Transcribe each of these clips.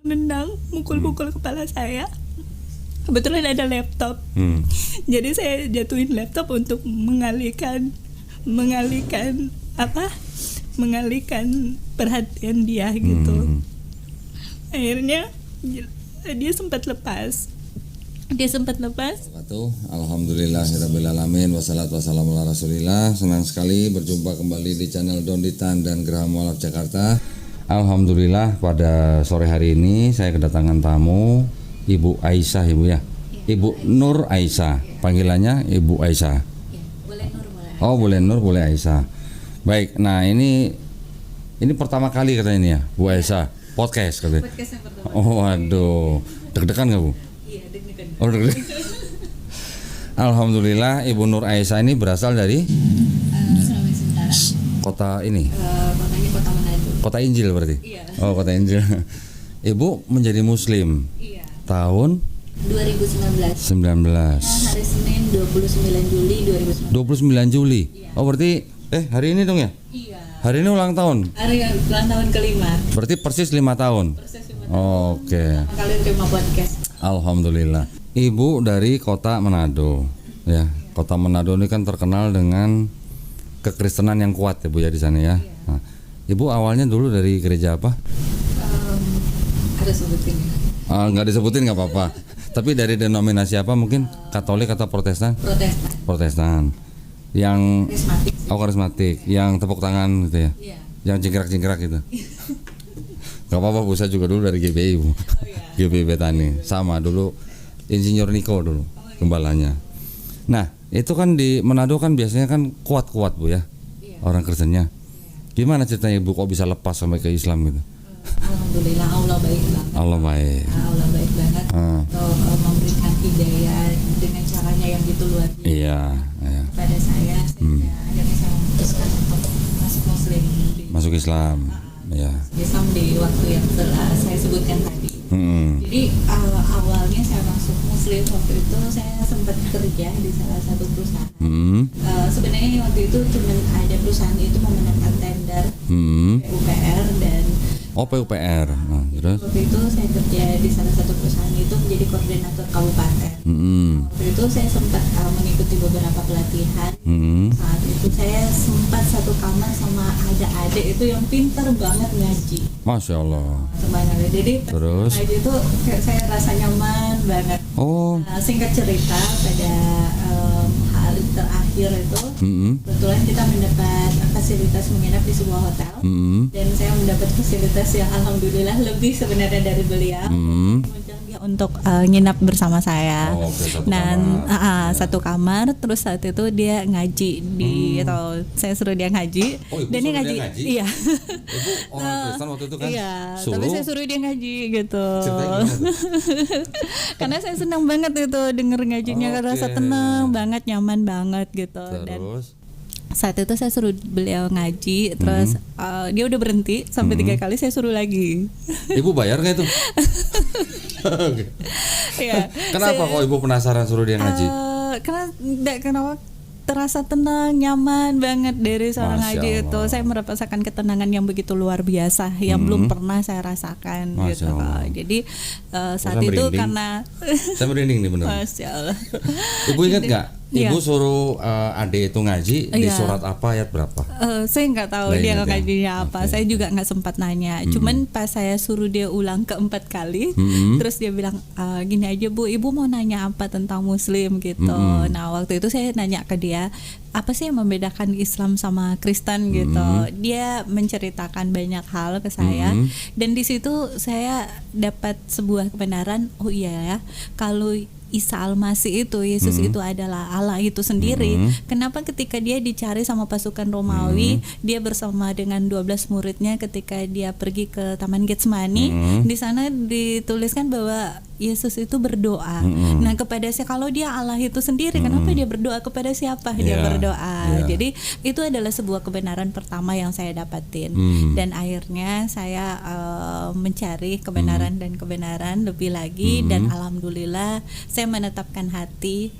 nendang, mukul-mukul kepala saya. Kebetulan ada laptop. Jadi saya jatuhin laptop untuk mengalihkan perhatian dia gitu. Akhirnya dia sempat lepas. Alhamdulillahirrabbilalamin. Wassalatu wassalamu ala rasulillah. Senang sekali berjumpa kembali di channel Donditan dan Geraha Mualaf Jakarta. Alhamdulillah pada sore hari ini saya kedatangan tamu Ibu Aisyah, Ibu ya. Ibu Nur Aisyah. Panggilannya Ibu Aisyah. Boleh Nur, boleh. Oh, boleh Nur, boleh Aisyah. Baik, nah ini pertama kali katanya ini ya, Bu Aisyah. Podcast katanya. Podcast yang pertama. Oh, waduh. Deg-degan nggak Bu? Iya, deg-degan. Oh, deg-degan. Alhamdulillah Ibu Nur Aisyah ini berasal dari Sulawesi Utara. kota ini. Kotanya Kota Manado. Kota Injil berarti? Iya. Oh, Kota Injil. Ibu menjadi muslim Iya. tahun 2019. 19. Hari Senin 29 Juli 2019. 29 Juli. Iya. Oh, berarti hari ini dong ya? Iya. Hari ini ulang tahun. Hari ulang tahun kelima. Berarti persis 5 tahun. Proses Oke. pertama kali terima podcast. Alhamdulillah. Ibu dari Kota Manado. Ya, Kota Manado ini kan terkenal dengan kekristenan yang kuat ya Bu ya di sana ya. Nah, Ibu awalnya dulu dari gereja apa? Ada sebutin ya. Nggak disebutin nggak apa-apa. Tapi dari denominasi apa mungkin? Katolik atau Protestan? Protestan. Protestan. Yang Karismatik. karismatik, yang tepuk tangan gitu ya. Iya. Yang jingkrak-jingkrak gitu. Gak apa-apa Bu, saya juga dulu dari GBI Bu. GBI Betani. Sama dulu Insinyur Niko dulu gembalanya. Nah, itu kan di Manado kan biasanya kan kuat-kuat Bu ya. Iya. Orang Kristennya. Gimana ceritanya Ibu kok bisa lepas sampai ke Islam gitu? Alhamdulillah Allah baik banget. Allah baik. Allah baik banget untuk memberikan hidayah dengan caranya yang gitu luar biasa Iya, iya. pada saya sehingga akhirnya saya memutuskan untuk masuk Muslim di Masuk Islam. Iya. Islam di waktu yang telah saya sebutkan tadi. Jadi awalnya saya masuk Muslim waktu itu saya sempat kerja di salah satu perusahaan. Sebenarnya waktu itu cuma ada perusahaan itu memenangkan tender PUPR dan PUPR. Nah, terus? waktu itu saya kerja di salah satu perusahaan itu menjadi koordinator kabupaten. Waktu itu saya sempat mengikuti beberapa pelatihan. Saat itu saya sempat satu kamar sama ada adik itu yang pintar banget ngaji. Masya Allah. Sebenarnya jadi Terus? ngaji itu saya rasa nyaman banget. Oh. Singkat cerita pada hari terakhir itu kebetulan kita mendapat fasilitas menginap di sebuah hotel dan saya mendapat fasilitas yang alhamdulillah lebih sebenarnya dari beliau. Mengundang dia untuk nginap bersama saya. Dan satu kamar. Terus saat itu dia ngaji di atau saya suruh dia ngaji. Dan dia ngaji. Iya. Ibu orang Kristen waktu itu kan? Iya. Solo. Tapi saya suruh dia ngaji gitu. Ceritanya gimana tuh? Karena saya senang banget itu denger ngajinya, rasa tenang banget, nyaman banget gitu. Dan Terus? saat itu saya suruh beliau ngaji, terus dia udah berhenti sampai 3 kali saya suruh lagi. Ibu bayar nggak itu? Iya. Kenapa kok Ibu penasaran suruh dia ngaji? Kenapa terasa tenang, nyaman banget dari seorang Masya ngaji Allah. itu. Saya merasakan ketenangan yang begitu luar biasa yang belum pernah saya rasakan Masya gitu. Allah. Jadi saat Saya itu merinding. karena Saya merinding nih bener. Masya Allah. Ibu ingat nggak? Iya. Ibu suruh adik itu ngaji di Iya. surat apa, ayat berapa? Saya nggak tahu Nggak dia ingat ya? ngajinya apa. Oke. Saya juga nggak sempat nanya. Cuman pas saya suruh dia ulang keempat kali, terus dia bilang gini aja Bu, Ibu mau nanya apa tentang Muslim gitu. Nah waktu itu saya nanya ke dia, apa sih yang membedakan Islam sama Kristen gitu. Dia menceritakan banyak hal ke saya, dan di situ saya dapat sebuah kebenaran. Oh iya ya, kalau Isa Al-Masih itu, Yesus itu adalah Allah itu sendiri. Kenapa ketika dia dicari sama pasukan Romawi, dia bersama dengan 12 muridnya ketika dia pergi ke Taman Getsemani, di sana dituliskan bahwa Yesus itu berdoa. Nah, kepada siapa? Kalau dia Allah itu sendiri, kenapa dia berdoa kepada siapa? Dia berdoa. Jadi itu adalah sebuah kebenaran pertama yang saya dapatin. Dan akhirnya saya mencari kebenaran dan kebenaran lebih lagi, dan alhamdulillah saya menetapkan hati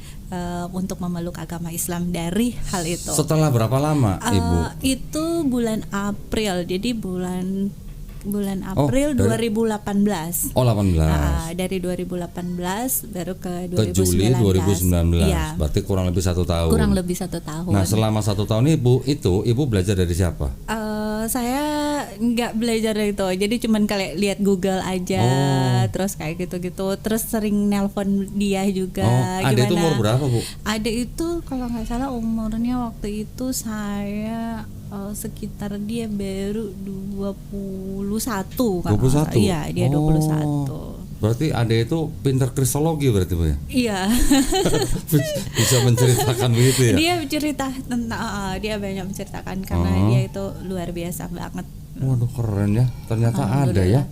untuk memeluk agama Islam dari hal itu. Setelah berapa lama Ibu? Itu bulan April, jadi bulan bulan April 2018. Oh, 18. Dari 2018 baru ke 2019. Ke Juli 2019. Iya. Berarti kurang lebih 1 tahun. Kurang lebih 1 tahun. Nah, selama 1 tahun ibu belajar dari siapa? Saya nggak belajar dari itu, jadi cuman kayak lihat Google aja, terus kayak gitu-gitu, terus sering nelpon dia juga. Adek itu umur berapa, Bu? Adek itu kalau nggak salah umurnya waktu itu saya sekitar dia baru 21 kan. 21? Iya, dia 21. Berarti adek itu pintar kristologi berarti, Bu ya? Iya. Bisa menceritakan begitu ya? Dia cerita tentang dia banyak menceritakan karena dia itu luar biasa banget. Waduh, keren ya. Ternyata ada ya.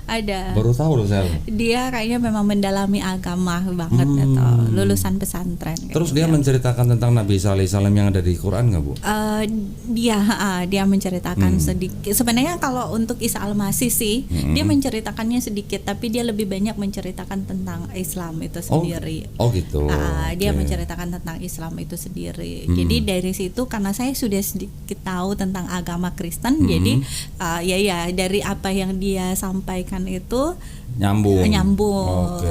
Ada. Baru tahu loh saya. Dia kayaknya memang mendalami agama banget atau lulusan pesantren. Terus dia menceritakan tentang Nabi Isa alaihissalam yang ada di Quran nggak, Bu? Dia menceritakan sedikit. Sebenarnya kalau untuk Isa al-Masih sih, dia menceritakannya sedikit, tapi dia lebih banyak menceritakan tentang Islam itu sendiri. Oh gitu. Dia menceritakan tentang Islam itu sendiri. Jadi dari situ karena saya sudah sedikit tahu tentang agama Kristen, jadi dari apa yang dia sampaikan itu nyambung. Oke.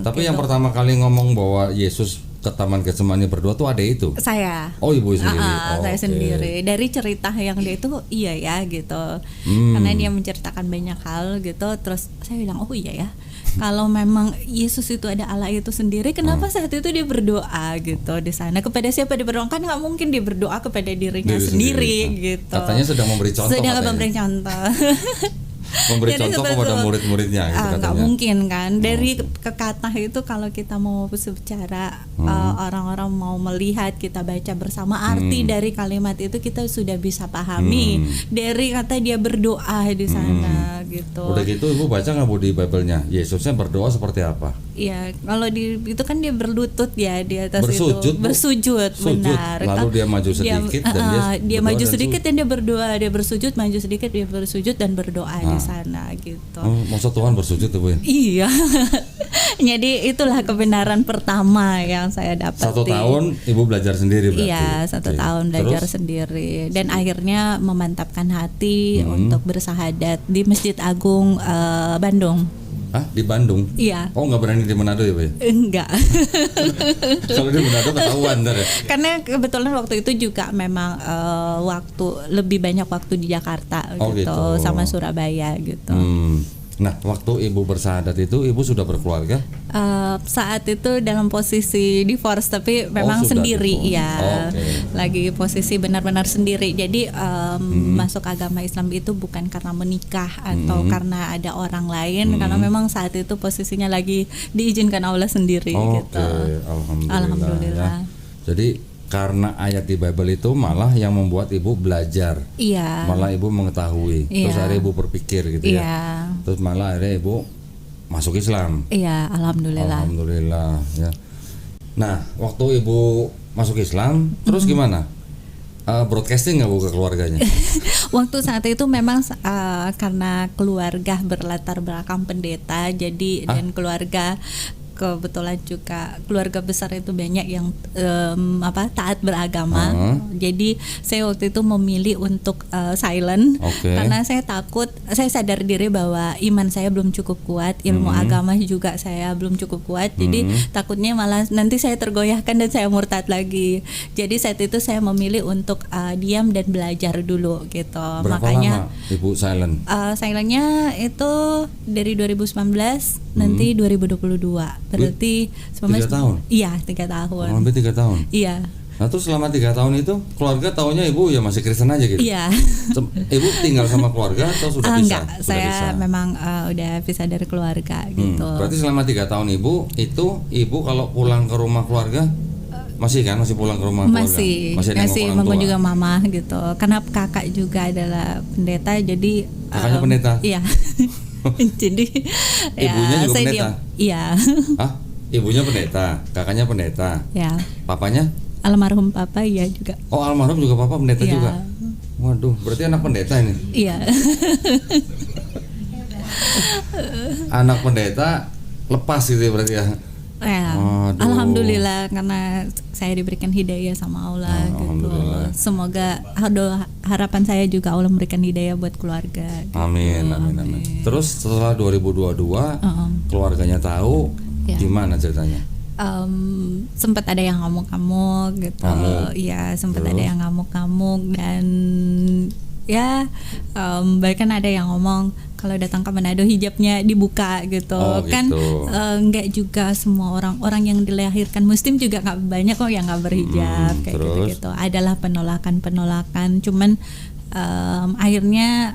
Tapi gitu. Yang pertama kali ngomong bahwa Yesus ke Taman Getsemani berdoa tuh ada itu? Saya. Oh, ibu sendiri. Saya sendiri. Dari cerita yang dia itu iya ya gitu. Karena dia menceritakan banyak hal gitu. Terus saya bilang oh iya ya. Kalau memang Yesus itu ada Allah itu sendiri, kenapa saat itu dia berdoa gitu di sana? Kepada siapa dia berdoa? Kan nggak mungkin dia berdoa kepada dirinya sendiri gitu. Katanya sedang memberi contoh. Memberi contoh. Memberi contoh kepada murid-muridnya gitu katanya. Nggak mungkin kan. Dari kekata itu kalau kita mau bicara orang-orang mau melihat, kita baca bersama arti dari kalimat itu kita sudah bisa pahami. Dari kata dia berdoa di sana gitu. Udah gitu ibu baca nggak, Bu, di Bible-nya Yesusnya berdoa seperti apa? Iya, kalau di itu kan dia berlutut ya di atas bersujud, itu. Bersujud, benar. Lalu dia maju sedikit dan dia maju sedikit dan dia berdoa, dia bersujud, maju sedikit dia bersujud dan berdoa di sana gitu. Maksud Tuhan bersujud tuh, Bu ya? Iya. Jadi itulah kebenaran pertama yang saya dapati. 1 tahun ibu belajar sendiri berarti? Iya, 1 tahun belajar sendiri dan akhirnya memantapkan hati untuk bersahadat di Masjid Agung Bandung. Di Bandung? Iya. Oh, nggak berani di Manado ya, Bu? Enggak. Kalau di Manado ketahuan ntar ya? Karena kebetulan waktu itu juga memang lebih banyak waktu di Jakarta gitu sama Surabaya gitu. Nah, waktu ibu bersahadat itu ibu sudah berkeluarga? Saat itu dalam posisi divorce, tapi memang sendiri ya. Lagi posisi benar-benar sendiri. Jadi masuk agama Islam itu bukan karena menikah atau karena ada orang lain, karena memang saat itu posisinya lagi diizinkan Allah sendiri gitu. Alhamdulillah. Ya. Jadi karena ayat di Bible itu malah yang membuat ibu belajar, malah ibu mengetahui, terus akhirnya ibu berpikir gitu ya, terus malah akhirnya ibu masuk Islam. Iya, alhamdulillah ya. Nah, waktu ibu masuk Islam, terus gimana? Broadcasting nggak, Bu, ke keluarganya? Waktu saat itu memang karena keluarga berlatar belakang pendeta, jadi dan keluarga kebetulan juga keluarga besar itu banyak yang taat beragama. Jadi saya waktu itu memilih untuk silent karena saya takut, saya sadar diri bahwa iman saya belum cukup kuat, ilmu agama juga saya belum cukup kuat. Jadi takutnya malah nanti saya tergoyahkan dan saya murtad lagi. Jadi saat itu saya memilih untuk diam dan belajar dulu gitu. Berapa lama ibu silent? Silentnya itu dari 2019 nanti 2022. Berarti 3 tahun? Iya, 3 tahun. Hampir 3 tahun? Iya. Nah, terus selama 3 tahun itu keluarga taunya ibu ya masih Kristen aja gitu? Iya. Ibu tinggal sama keluarga atau sudah pisah? Enggak, saya memang udah pisah dari keluarga gitu. Berarti selama 3 tahun ibu kalau pulang ke rumah keluarga masih pulang ke rumah keluarga? Masih mengunjungi mama gitu. Karena kakak juga adalah pendeta, jadi kakaknya pendeta? Iya. Jadi ibunya juga pendeta? Iya. Ibunya pendeta, kakaknya pendeta. Ya. Papanya? Almarhum papa ya juga. Oh, almarhum juga papa pendeta juga. Waduh, berarti anak pendeta ini? Iya. Anak pendeta lepas gitu ya berarti ya? Alhamdulillah karena saya diberikan hidayah sama Allah gitu. Semoga harapan saya juga Allah memberikan hidayah buat keluarga. Amin, amin. Terus setelah 2022 keluarganya tahu, gimana ceritanya? Sempat ada yang ngamuk-ngamuk gitu. Iya, sempat ada yang ngamuk-ngamuk dan ya bahkan ada yang ngomong kalau datang ke Manado hijabnya dibuka gitu. Kan enggak juga semua orang yang dilahirkan muslim juga nggak banyak kok yang nggak berhijab kayak gitu. Adalah penolakan, cuman akhirnya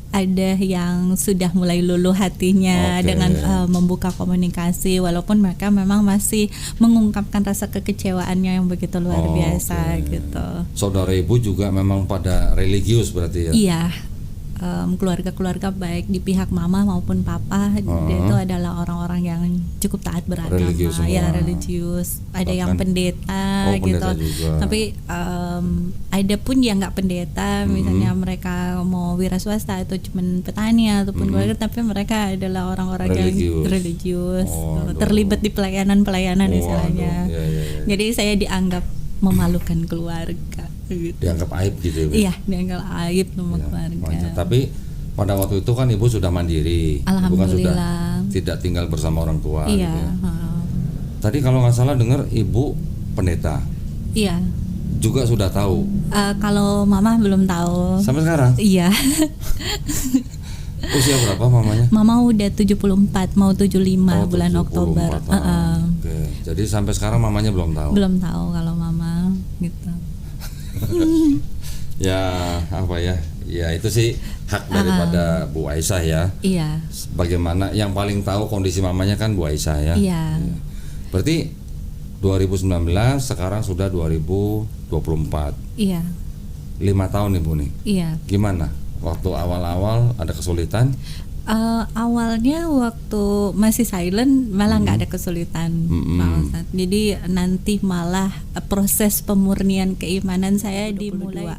ada yang sudah mulai luluh hatinya dengan membuka komunikasi, walaupun mereka memang masih mengungkapkan rasa kekecewaannya yang begitu luar biasa gitu. Saudara ibu juga memang pada religius berarti ya? Iya, keluarga-keluarga baik di pihak mama maupun papa dia itu adalah orang-orang yang cukup taat beragama, religius. Ada yang pendeta gitu, tapi ada pun yang nggak pendeta, misalnya mereka mau wira swasta atau cuman petani ataupun keluarga, tapi mereka adalah orang-orang yang religius, terlibat di pelayanan istilahnya. Jadi saya dianggap memalukan keluarga. Gitu. Dianggap aib gitu ya? Iya, dianggap aib sama keluarga. Tapi pada waktu itu kan ibu sudah mandiri, Alhamdulillah. Ibu kan sudah tidak tinggal bersama orang tua. Iya. Gitu ya. Tadi kalau nggak salah dengar ibu pendeta. Iya. Juga sudah tahu. Kalau mama belum tahu. Sampai sekarang? Iya. Usia berapa mamanya? Mama udah 74, mau 75 bulan 74. Oktober. Oke. Jadi sampai sekarang mamanya belum tahu. Belum tahu kalau mama gitu. Ya apa ya? Ya itu sih hak daripada Bu Aisyah ya. Iya. Bagaimana yang paling tahu kondisi mamanya kan Bu Aisyah ya. Iya. Berarti 2019 sekarang sudah 2024. Iya. 5 tahun Ibu nih. Iya. Gimana? Waktu awal-awal ada kesulitan? Awalnya waktu masih silent malah nggak ada kesulitan, Pak Ustadz. Jadi nanti malah proses pemurnian keimanan saya dimulai.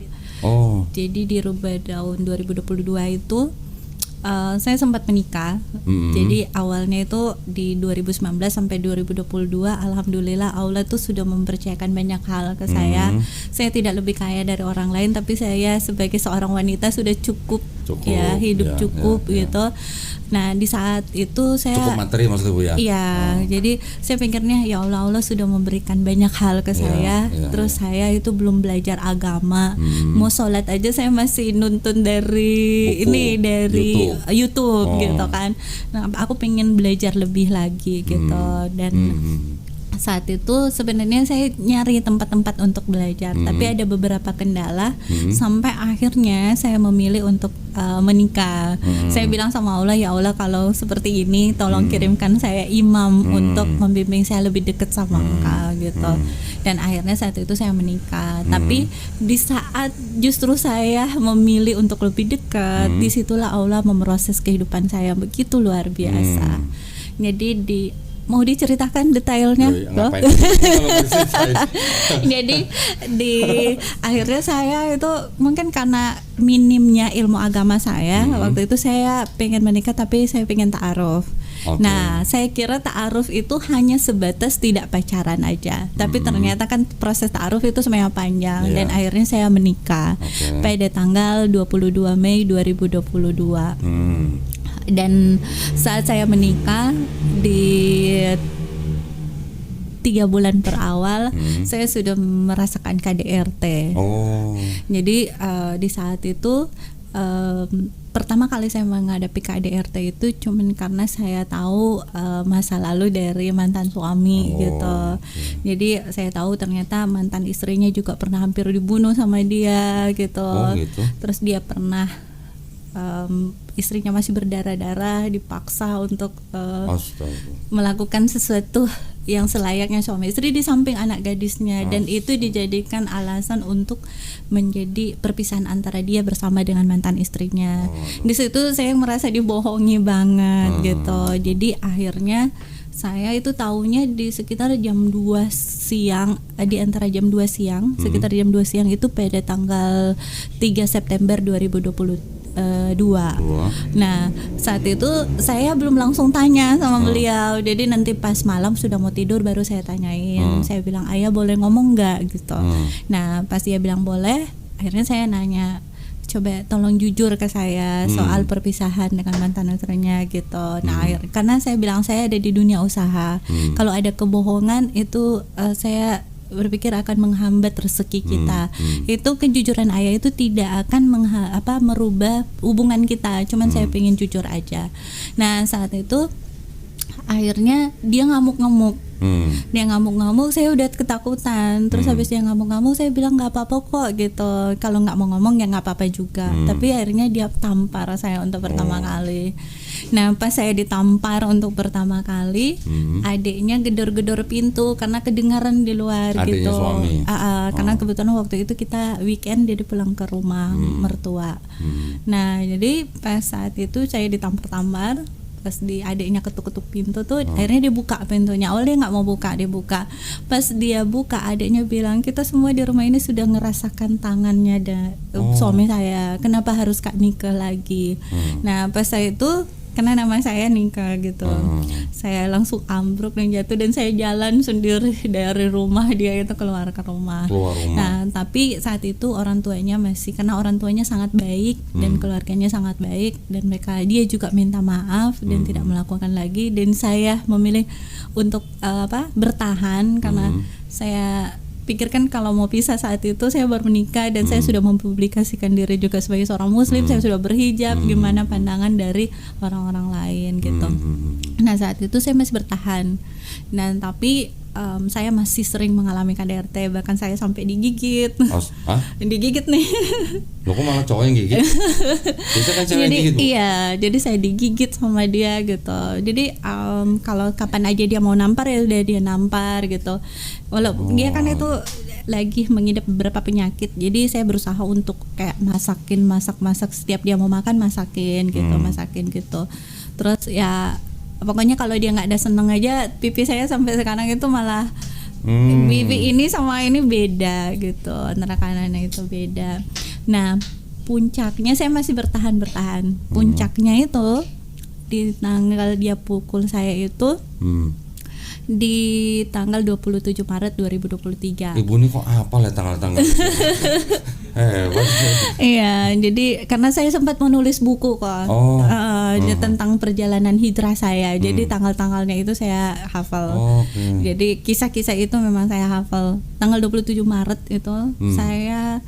Jadi di Rubah tahun 2022 itu saya sempat menikah. Jadi awalnya itu di 2019 sampai 2022 alhamdulillah Allah tuh sudah mempercayakan banyak hal ke saya. Saya tidak lebih kaya dari orang lain, tapi saya sebagai seorang wanita sudah cukup ya, hidup cukup gitu. Nah di saat itu saya cukup materi maksudnya Bu ya? Iya, jadi saya pikirnya ya Allah sudah memberikan banyak hal ke saya. Terus saya itu belum belajar agama. Mau sholat aja saya masih nuntun dari buku, dari YouTube gitu kan. Nah aku pengen belajar lebih lagi gitu. Dan saat itu sebenarnya saya nyari tempat-tempat untuk belajar, tapi ada beberapa kendala sampai akhirnya saya memilih untuk menikah. Saya bilang sama Allah, ya Allah kalau seperti ini tolong kirimkan saya imam untuk membimbing saya lebih dekat sama Engkau gitu. Dan akhirnya saat itu saya menikah. Tapi di saat justru saya memilih untuk lebih dekat, disitulah Allah memproses kehidupan saya begitu luar biasa. Jadi mau diceritakan detailnya? Jadi di akhirnya saya itu mungkin karena minimnya ilmu agama saya, waktu itu saya pengen menikah tapi saya pengen ta'aruf. Nah saya kira ta'aruf itu hanya sebatas tidak pacaran aja, tapi ternyata kan proses ta'aruf itu sebenarnya panjang. Dan akhirnya saya menikah pada tanggal 22 Mei 2022. Dan saat saya menikah di 3 bulan per awal saya sudah merasakan KDRT. Jadi di saat itu pertama kali saya menghadapi KDRT itu cuman karena saya tahu masa lalu dari mantan suami gitu. Jadi saya tahu ternyata mantan istrinya juga pernah hampir dibunuh sama dia gitu. Terus dia pernah istrinya masih berdarah-darah dipaksa untuk melakukan sesuatu yang selayaknya suami istri di samping anak gadisnya, dan itu dijadikan alasan untuk menjadi perpisahan antara dia bersama dengan mantan istrinya. Di situ saya merasa dibohongi banget gitu. Jadi akhirnya saya itu tahunya di sekitar jam 2 siang, di antara jam 2 siang, sekitar jam 2 siang itu pada tanggal 3 September 2022. Nah saat itu saya belum langsung tanya sama beliau, jadi nanti pas malam sudah mau tidur baru saya tanyain. Saya bilang, ayah boleh ngomong nggak gitu. Nah pas dia bilang boleh, akhirnya saya nanya, coba tolong jujur ke saya soal perpisahan dengan mantan istrinya gitu. Nah, karena saya bilang saya ada di dunia usaha. Kalau ada kebohongan itu saya berpikir akan menghambat rezeki kita. Itu kejujuran ayah itu tidak akan merubah hubungan kita. Cuman saya pengen jujur aja. Nah, saat itu akhirnya dia ngamuk-ngamuk. Dia ngamuk-ngamuk, saya udah ketakutan. Terus habis dia ngamuk-ngamuk, saya bilang nggak apa-apa kok gitu. Kalau nggak mau ngomong ya nggak apa-apa juga. Tapi akhirnya dia tampar saya untuk pertama kali. Nah, pas saya ditampar untuk pertama kali, adiknya gedor-gedor pintu karena kedengaran di luar. Adiknya gitu. Suami. Karena kebetulan waktu itu kita weekend, dia pulang ke rumah mertua. Nah, jadi pas saat itu saya ditampar-tampar. Pas adiknya ketuk-ketuk pintu tuh, akhirnya dia buka pintunya. Awalnya nggak mau buka, dia buka. Pas dia buka, adiknya bilang, kita semua di rumah ini sudah ngerasakan tangannya suami saya. Kenapa harus Kak nikah lagi? Nah, pas saya itu karena nama saya nikah gitu, saya langsung ambruk dan jatuh, dan saya jalan sendiri dari rumah dia itu keluar rumah. Nah, tapi saat itu orang tuanya karena orang tuanya sangat baik dan keluarganya sangat baik, dan dia juga minta maaf dan tidak melakukan lagi, dan saya memilih untuk bertahan karena saya pikirkan kalau mau pisah saat itu saya baru menikah dan saya sudah mempublikasikan diri juga sebagai seorang muslim, saya sudah berhijab, gimana pandangan dari orang-orang lain gitu. Nah, saat itu saya masih bertahan. Nah, tapi saya masih sering mengalami KDRT, bahkan saya sampai digigit. Digigit nih. Loh, kok malah cowok yang gigit? Bisa kan cewek yang gigit, Bu? Iya, jadi saya digigit sama dia gitu. Jadi kalau kapan aja dia mau nampar ya udah dia nampar gitu. Walaupun dia kan itu lagi mengidap beberapa penyakit, jadi saya berusaha untuk kayak masak setiap dia mau makan masakin gitu. Terus ya pokoknya kalau dia nggak ada seneng aja, pipi saya sampai sekarang itu malah pipi ini sama ini beda gitu, antara kanannya itu beda. Nah, puncaknya saya masih bertahan. Puncaknya itu di tanggal dia pukul saya itu di tanggal 27 Maret 2023. Ibu ini kok hafal ya tanggal-tanggal? Iya, jadi karena saya sempat menulis buku kok tentang perjalanan hijrah saya. Jadi tanggal-tanggalnya itu saya hafal. Jadi kisah-kisah itu memang saya hafal. Tanggal 27 Maret itu saya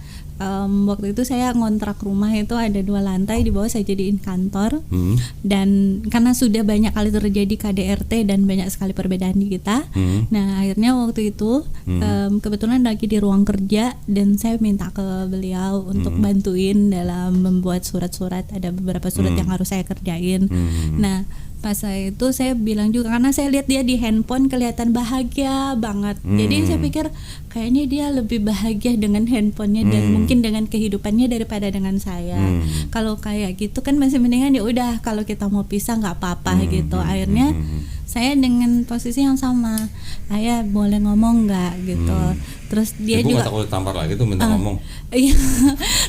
waktu itu saya ngontrak rumah itu ada 2 lantai, di bawah saya jadiin kantor. Dan karena sudah banyak kali terjadi KDRT dan banyak sekali perbedaan di kita, nah akhirnya waktu itu kebetulan lagi di ruang kerja dan saya minta ke beliau untuk bantuin dalam membuat surat-surat, ada beberapa surat yang harus saya kerjain. Nah, pas saya itu saya bilang juga, karena saya lihat dia di handphone kelihatan bahagia banget. Jadi saya pikir kayaknya dia lebih bahagia dengan handphonenya dan mungkin dengan kehidupannya daripada dengan saya. Kalau kayak gitu kan masih mendingan ya udah, kalau kita mau pisah nggak apa-apa gitu. Akhirnya saya dengan posisi yang sama, ayah boleh ngomong nggak gitu. Terus dia Ibu juga nggak takut ditampar lagi tuh minta ngomong? Iya,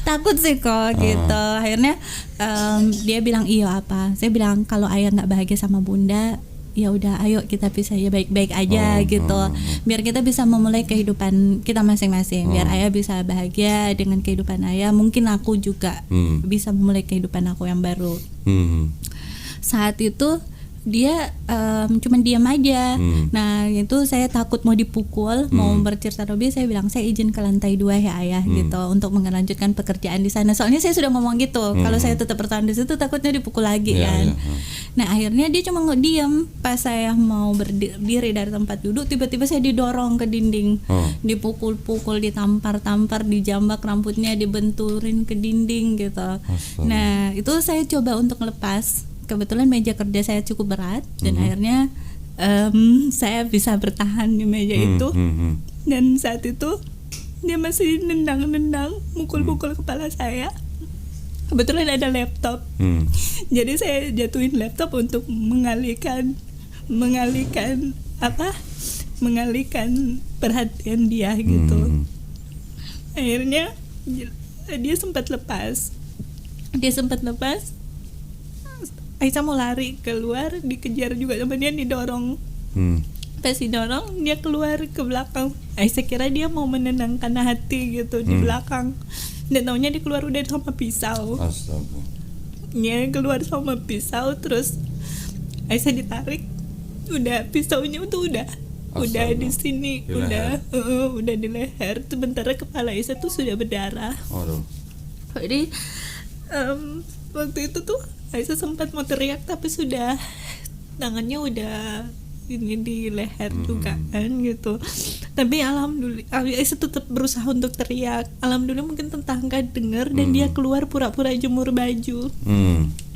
takut sih kok gitu. Akhirnya dia bilang iya apa. Saya bilang kalau ayah nggak bahagia sama bunda, ya udah ayo kita pisah ya baik-baik aja gitu. Biar kita bisa memulai kehidupan kita masing-masing. Biar ayah bisa bahagia dengan kehidupan ayah, mungkin aku juga bisa memulai kehidupan aku yang baru. Saat itu dia cuman diam aja. Nah, itu saya takut mau dipukul, mau bercerita lebih. Saya bilang saya izin ke lantai 2 ya ayah gitu untuk melanjutkan pekerjaan di sana. Soalnya saya sudah ngomong gitu, kalau saya tetap bertahan di situ takutnya dipukul lagi kan. Nah, akhirnya dia cuma diam. Pas saya mau berdiri dari tempat duduk, tiba-tiba saya didorong ke dinding, dipukul-pukul, ditampar-tampar, dijambak rambutnya, dibenturin ke dinding gitu. Nah, itu saya coba untuk lepas. Kebetulan meja kerja saya cukup berat dan akhirnya saya bisa bertahan di meja itu. Dan saat itu dia masih nendang-nendang, mukul-mukul kepala saya. Kebetulan ada laptop, jadi saya jatuhin laptop untuk mengalihkan perhatian dia gitu. Akhirnya dia sempat lepas. Aisyah mau lari keluar, dikejar juga sama dia, didorong. Pas didorong, dia keluar ke belakang. Aisyah kira dia mau menenangkan hati gitu di belakang. Dan taunya dia keluar udah sama pisau. Astaga. Dia keluar sama pisau, terus Aisyah ditarik, udah pisaunya tuh udah di sini, Di udah di leher. Sementara kepala Aisyah tuh sudah berdarah. Waduh. Jadi waktu itu tuh Aisyah sempat mau teriak, tapi sudah tangannya udah ini di leher juga kan gitu. Tapi alhamdulillah Aisyah tetap berusaha untuk teriak. Alhamdulillah mungkin tetangga dengar dan dia keluar pura-pura jemur baju,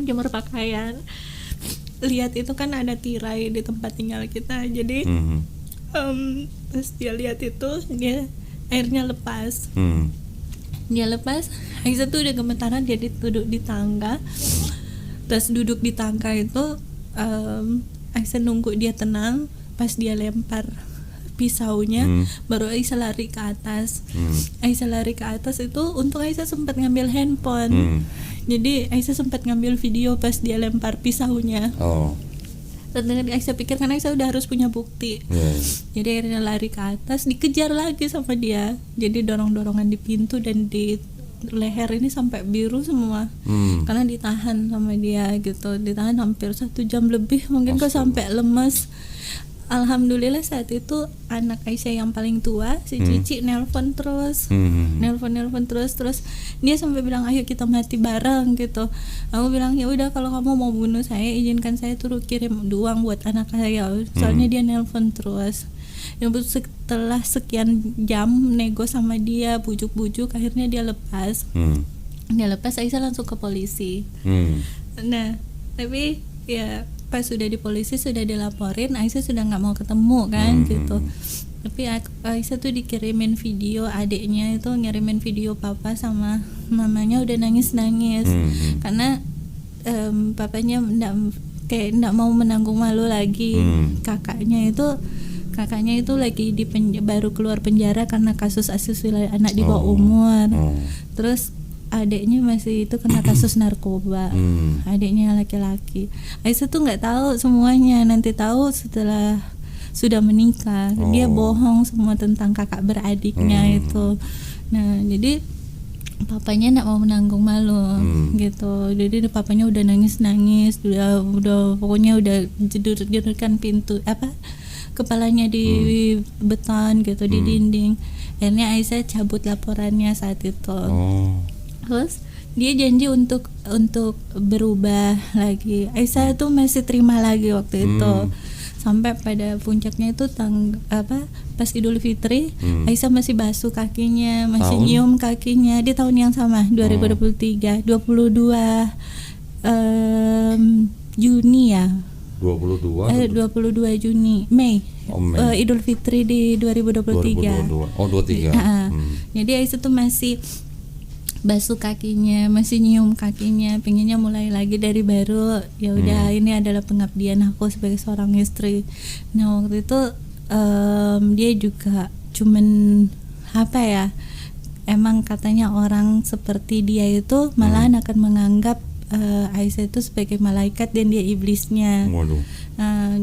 jemur pakaian. Lihat itu kan ada tirai di tempat tinggal kita, jadi pas dia lihat itu, dia airnya lepas. Dia lepas, Aisyah tuh udah gemetaran, dia duduk di tangga. Terus duduk di tangga itu, Aisyah nunggu dia tenang. Pas dia lempar pisaunya, baru Aisyah lari ke atas. Aisyah lari ke atas itu, untung Aisyah sempat ngambil handphone. Jadi Aisyah sempat ngambil video pas dia lempar pisaunya. Dan Aisyah pikir kan Aisyah udah harus punya bukti. Jadi akhirnya lari ke atas, dikejar lagi sama dia. Jadi dorong-dorongan di pintu dan di leher ini sampai biru semua. Karena ditahan sama dia gitu, ditahan hampir 1 jam lebih, mungkin kok sampai lemes. Alhamdulillah saat itu anak Aisyah yang paling tua, si Cici, nelpon terus, terus dia sampai bilang ayo kita mati bareng gitu. Aku bilang ya udah, kalau kamu mau bunuh saya, izinkan saya turut kirim uang buat anak saya. Soalnya dia nelpon terus. Dan setelah sekian jam nego sama dia, bujuk-bujuk, akhirnya dia lepas. Dia lepas, Aisyah langsung ke polisi. Nah, tapi ya pas sudah di polisi, sudah dilaporin, Aisyah sudah nggak mau ketemu kan gitu. Tapi Aisyah tuh dikirimin video, adiknya itu ngirimin video papa sama mamanya udah nangis-nangis karena papanya nggak mau menanggung malu lagi. Kakaknya itu lagi baru keluar penjara karena kasus asusila anak di bawah umur. Terus adiknya masih itu kena kasus narkoba. Adiknya laki-laki. Aisyah tuh nggak tahu semuanya, nanti tahu setelah sudah menikah. Dia bohong semua tentang kakak beradiknya itu. Nah, jadi papanya nggak mau menanggung malu gitu. Jadi papanya udah nangis-nangis, udah pokoknya udah jedurkan pintu kepalanya di beton gitu, di dinding. Akhirnya Aisyah cabut laporannya saat itu. Terus dia janji untuk berubah lagi. Aisyah tuh masih terima lagi waktu itu. Sampai pada puncaknya itu pas Idul Fitri, Aisyah masih basuh kakinya, masih nyium kakinya di tahun yang sama, 2023, 22 Juni ya. 22 Juni, Mei. Idul Fitri di 2023. 23. Jadi Aisyah tuh masih basuh kakinya, masih nyium kakinya, pengennya mulai lagi dari baru. Ya udah, ini adalah pengabdian aku sebagai seorang istri. Nah, waktu itu dia juga cuman emang katanya orang seperti dia itu malahan akan menganggap Aisyah itu sebagai malaikat dan dia iblisnya.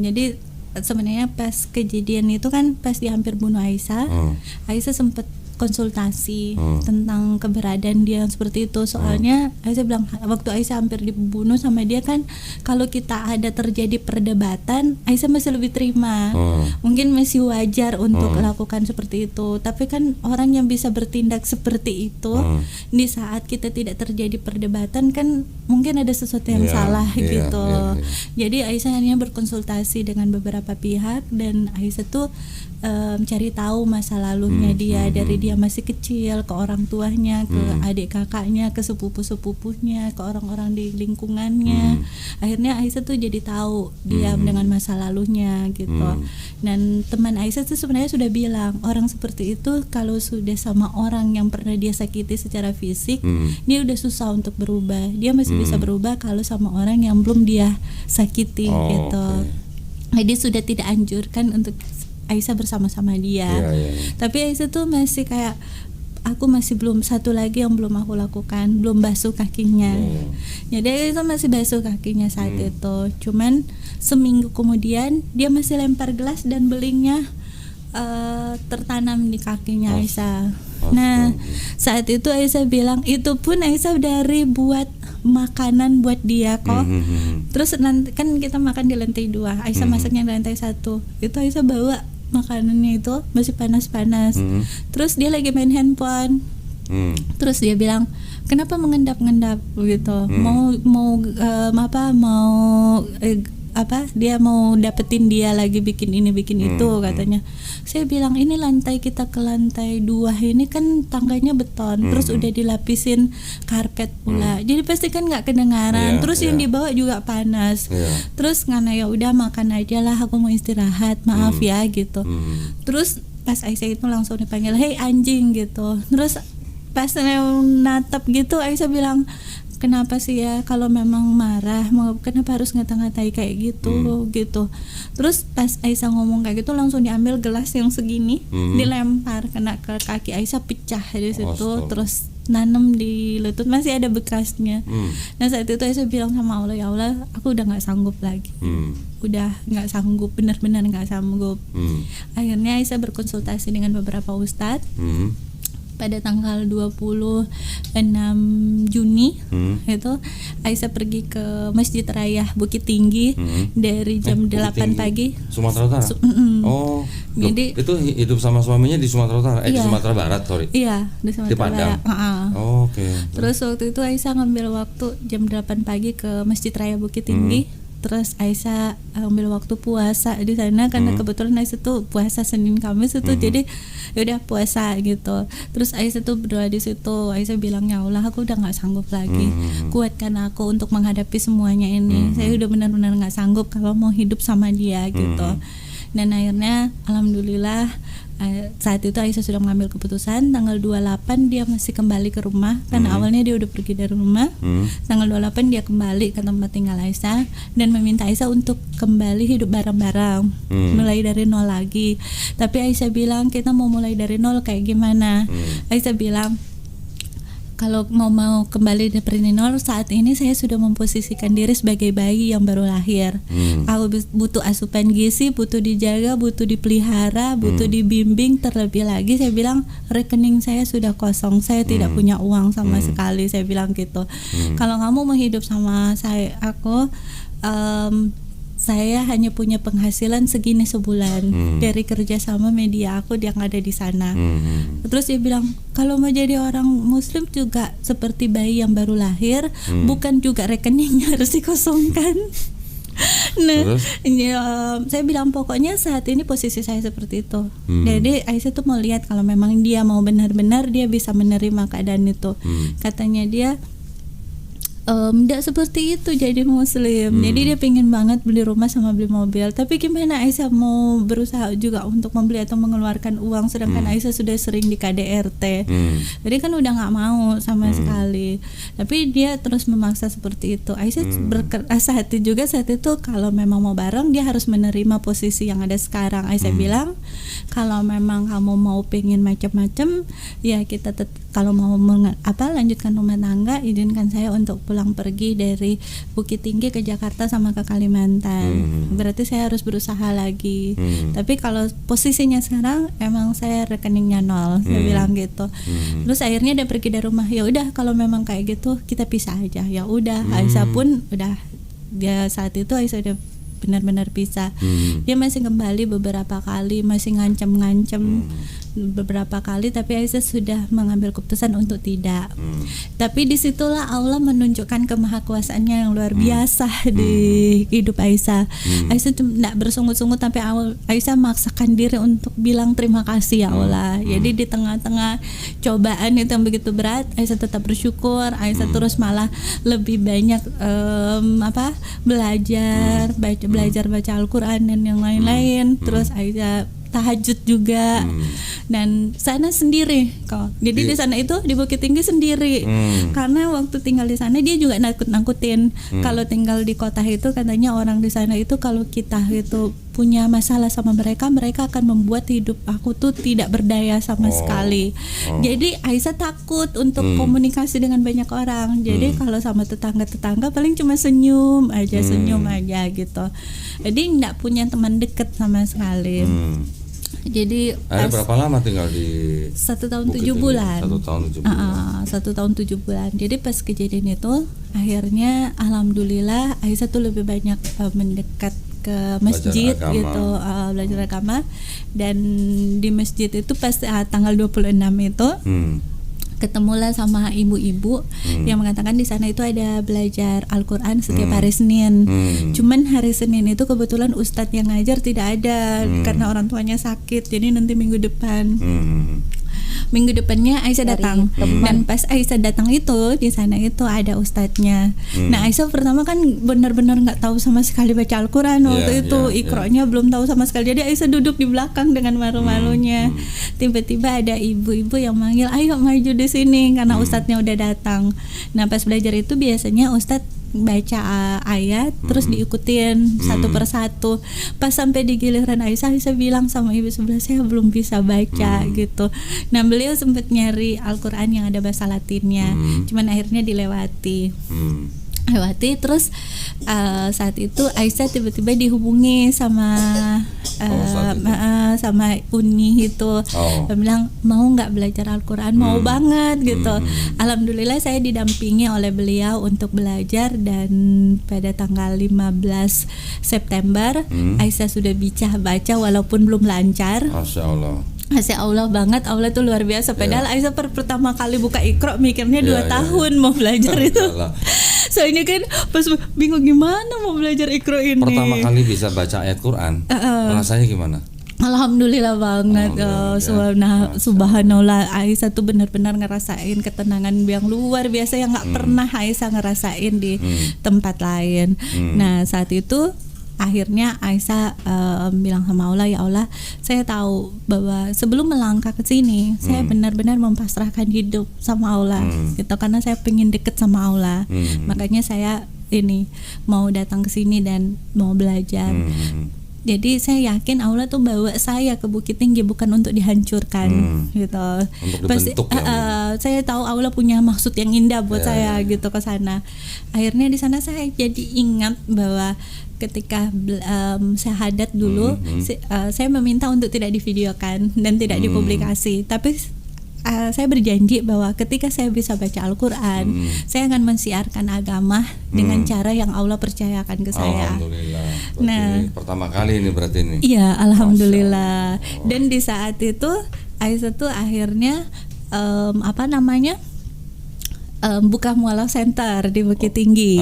Jadi sebenarnya pas kejadian itu kan pas dia hampir bunuh Aisyah, Aisyah sempat konsultasi tentang keberadaan dia yang seperti itu. Soalnya Aisyah bilang waktu Aisyah hampir dibunuh sama dia kan, kalau kita ada terjadi perdebatan, Aisyah masih lebih terima, mungkin masih wajar untuk lakukan seperti itu. Tapi kan orang yang bisa bertindak seperti itu di saat kita tidak terjadi perdebatan kan mungkin ada sesuatu yang salah gitu. Jadi Aisyah hanya berkonsultasi dengan beberapa pihak dan Aisyah tuh cari tahu masa lalunya dia, dari dia masih kecil, ke orang tuanya, ke adik kakaknya, ke sepupu-sepupunya, ke orang-orang di lingkungannya. Akhirnya Aisyah tuh jadi tahu dia dengan masa lalunya gitu. Dan teman Aisyah tuh sebenarnya sudah bilang, orang seperti itu kalau sudah sama orang yang pernah dia sakiti secara fisik, dia udah susah untuk berubah. Dia masih bisa berubah kalau sama orang yang belum dia sakiti gitu. Jadi sudah tidak anjurkan untuk Aisyah bersama-sama dia. Tapi Aisyah tuh masih kayak, aku masih belum, satu lagi yang belum aku lakukan, belum basuh kakinya. Jadi Aisyah masih basuh kakinya saat itu. Cuman seminggu kemudian dia masih lempar gelas dan belingnya tertanam di kakinya Aisyah. Nah, saat itu Aisyah bilang, itu pun Aisyah dari buat makanan buat dia kok. Terus nanti kan kita makan di lantai 2, Aisyah masaknya di lantai 1. Itu Aisyah bawa makanannya itu masih panas-panas. Terus dia lagi main handphone. Terus dia bilang, kenapa mengendap-endap gitu? Dia mau dapetin dia lagi bikin ini bikin itu katanya. Saya bilang, ini lantai kita ke lantai 2 ini kan tangganya beton, terus udah dilapisin karpet pula, jadi pasti kan nggak kedengaran. Terus yang dibawa juga panas. Terus ngana, ya udah makan aja lah, aku mau istirahat, maaf ya gitu. Terus pas Aisyah itu langsung dipanggil, hei anjing gitu. Terus pas natap gitu Aisyah bilang, kenapa sih ya kalau memang marah kenapa harus ngata-ngatai kayak gitu gitu. Terus pas Aisyah ngomong kayak gitu langsung diambil gelas yang segini, dilempar kena ke kaki Aisyah, pecah di situ. Terus nanam di lutut, masih ada bekasnya. Nah saat itu Aisyah bilang sama Allah, ya Allah aku udah nggak sanggup lagi, udah nggak sanggup, benar-benar nggak sanggup. Akhirnya Aisyah berkonsultasi dengan beberapa ustadz. Pada tanggal 26 Juni itu Aisyah pergi ke Masjid Raya Bukit Tinggi dari jam 8 pagi. Sumatera Utara. Oh, jadi itu hidup sama suaminya di Sumatera Utara, di Sumatera Barat, sorry. Iya, di Sumatera Barat. Oke. Terus waktu itu Aisyah ngambil waktu jam 8 pagi ke Masjid Raya Bukit Tinggi. Terus Aisyah ambil waktu puasa di sana karena kebetulan Aisyah tuh puasa Senin Kamis itu, jadi yaudah puasa gitu. Terus Aisyah tuh berdoa di situ. Aisyah bilang, ya Allah aku udah nggak sanggup lagi, kuatkan aku untuk menghadapi semuanya ini. Saya udah benar-benar nggak sanggup kalau mau hidup sama dia gitu. Dan akhirnya alhamdulillah saat itu Aisyah sudah mengambil keputusan. Tanggal 28 dia masih kembali ke rumah karena awalnya dia udah pergi dari rumah. Tanggal 28 dia kembali ke tempat tinggal Aisyah dan meminta Aisyah untuk kembali hidup bareng-bareng, mulai dari nol lagi. Tapi Aisyah bilang, kita mau mulai dari nol kayak gimana? Aisyah bilang, kalau mau kembali dari nol, saat ini saya sudah memposisikan diri sebagai bayi yang baru lahir. Aku butuh asupan gizi, butuh dijaga, butuh dipelihara, butuh dibimbing. Terlebih lagi saya bilang, rekening saya sudah kosong, saya tidak punya uang sama sekali. Saya bilang gitu. Kalau kamu mau hidup sama saya hanya punya penghasilan segini sebulan dari kerja sama media aku yang ada di sana. Terus dia bilang, kalau mau jadi orang muslim juga seperti bayi yang baru lahir, bukan juga rekeningnya harus dikosongkan. Nah, saya bilang pokoknya saat ini posisi saya seperti itu. Jadi Aisyah tuh mau lihat kalau memang dia mau benar-benar dia bisa menerima keadaan itu. Katanya dia tidak seperti itu jadi muslim. Jadi dia pengen banget beli rumah sama beli mobil. Tapi gimana Aisyah mau berusaha juga untuk membeli atau mengeluarkan uang, sedangkan Aisyah sudah sering di KDRT. Jadi kan udah nggak mau sama sekali. Tapi dia terus memaksa seperti itu. Aisyah berkeras hati juga saat itu, kalau memang mau bareng dia harus menerima posisi yang ada sekarang. Aisyah bilang, kalau memang kamu mau pengen macam-macam, ya kita kalau mau lanjutkan rumah tangga, izinkan saya untuk pulang pergi dari Bukit Tinggi ke Jakarta sama ke Kalimantan. Berarti saya harus berusaha lagi. Tapi kalau posisinya sekarang emang saya rekeningnya nol, saya bilang gitu. Terus akhirnya dia pergi dari rumah. Ya udah kalau memang kayak gitu kita pisah aja. Ya udah, Aisyah pun udah, dia saat itu Aisyah udah benar-benar pisah. Dia masih kembali beberapa kali, masih ngancam-ngancam beberapa kali, tapi Aisyah sudah mengambil keputusan untuk tidak. Tapi disitulah Allah menunjukkan kemahakuasaannya yang luar biasa di hidup Aisyah. Aisyah tidak bersungut-sungut, tapi Aisyah memaksakan diri untuk bilang terima kasih ya Allah. Jadi di tengah-tengah cobaan itu yang begitu berat, Aisyah tetap bersyukur. Aisyah terus malah lebih banyak belajar baca Al-Quran dan yang lain-lain. Terus Aisyah tahajud juga. Dan sana sendiri kok. Jadi di sana itu di Bukit Tinggi sendiri. Karena waktu tinggal di sana dia juga nakut-nakutin. Kalau tinggal di kota itu katanya orang di sana itu kalau kita itu punya masalah sama mereka akan membuat hidup aku tuh tidak berdaya sama sekali. Jadi Aisyah takut untuk komunikasi dengan banyak orang. Jadi kalau sama tetangga-tetangga paling cuma senyum aja gitu. Jadi nggak punya teman dekat sama sekali. Jadi Berapa lama tinggal di 1 tahun Bukit 7 Tinggi? bulan. 1 tahun 7 bulan. 1 tahun 7 bulan. Jadi pas kejadian itu akhirnya alhamdulillah Aisyah tuh lebih banyak mendekat ke masjid agama. gitu, belajar agama. Dan di masjid itu pas tanggal 26 itu ketemulah sama ibu-ibu yang mengatakan di sana itu ada belajar Al-Quran setiap hari Senin. Cuman hari Senin itu kebetulan ustadz yang ngajar tidak ada karena orang tuanya sakit. Jadi nanti minggu depan. Minggu depannya Aisyah datang. Dan pas Aisyah datang itu di sana itu ada ustadznya. Nah Aisyah pertama kan benar-benar nggak tahu sama sekali baca Al-Quran waktu itu. Iqra'nya belum tahu sama sekali. Jadi Aisyah duduk di belakang dengan malu-malunya. Tiba-tiba ada ibu-ibu yang manggil, ayo maju di sini karena ustadznya udah datang. Nah pas belajar itu biasanya ustadz baca ayat terus diikutin satu persatu. Pas sampai di giliran Aisyah bilang sama ibu sebelah, saya belum bisa baca gitu. Nah beliau sempat nyari Al-Quran yang ada bahasa Latinnya, cuman akhirnya dilewati. Terus saat itu Aisyah tiba-tiba dihubungi sama sama Uni itu. Dia bilang mau nggak belajar Al-Quran, mau banget gitu. Alhamdulillah saya didampingi oleh beliau untuk belajar dan pada tanggal 15 September Aisyah sudah bisa baca walaupun belum lancar. Masya Allah banget, Allah tuh luar biasa. Padahal Aisyah pertama kali buka Iqra mikirnya 2 tahun mau belajar itu. Soalnya kan pas bingung gimana mau belajar Iqra ini. Pertama kali bisa baca ayat Quran, rasanya gimana? Alhamdulillah banget. Subhanallah, Aisyah tuh benar-benar ngerasain ketenangan yang luar biasa yang nggak pernah Aisyah ngerasain di tempat lain. Nah saat itu akhirnya Aisyah bilang sama Allah, ya Allah, saya tahu bahwa sebelum melangkah ke sini saya benar-benar mempasrahkan hidup sama Allah gitu, karena saya pengen deket sama Allah. Makanya saya ini mau datang ke sini dan mau belajar. Jadi saya yakin Allah tuh bawa saya ke Bukit Tinggi bukan untuk dihancurkan gitu. Untuk saya tahu Allah punya maksud yang indah buat saya gitu ke sana. Akhirnya di sana saya jadi ingat bahwa ketika syahadat dulu saya meminta untuk tidak divideokan dan tidak dipublikasi, tapi saya berjanji bahwa ketika saya bisa baca Al-Quran, saya akan mensiarkan agama dengan cara yang Allah percayakan ke saya. Alhamdulillah. Pertama kali ini berarti ini. Iya, alhamdulillah. Dan di saat itu Aisyah tuh akhirnya buka mualaf center di Bukit Tinggi.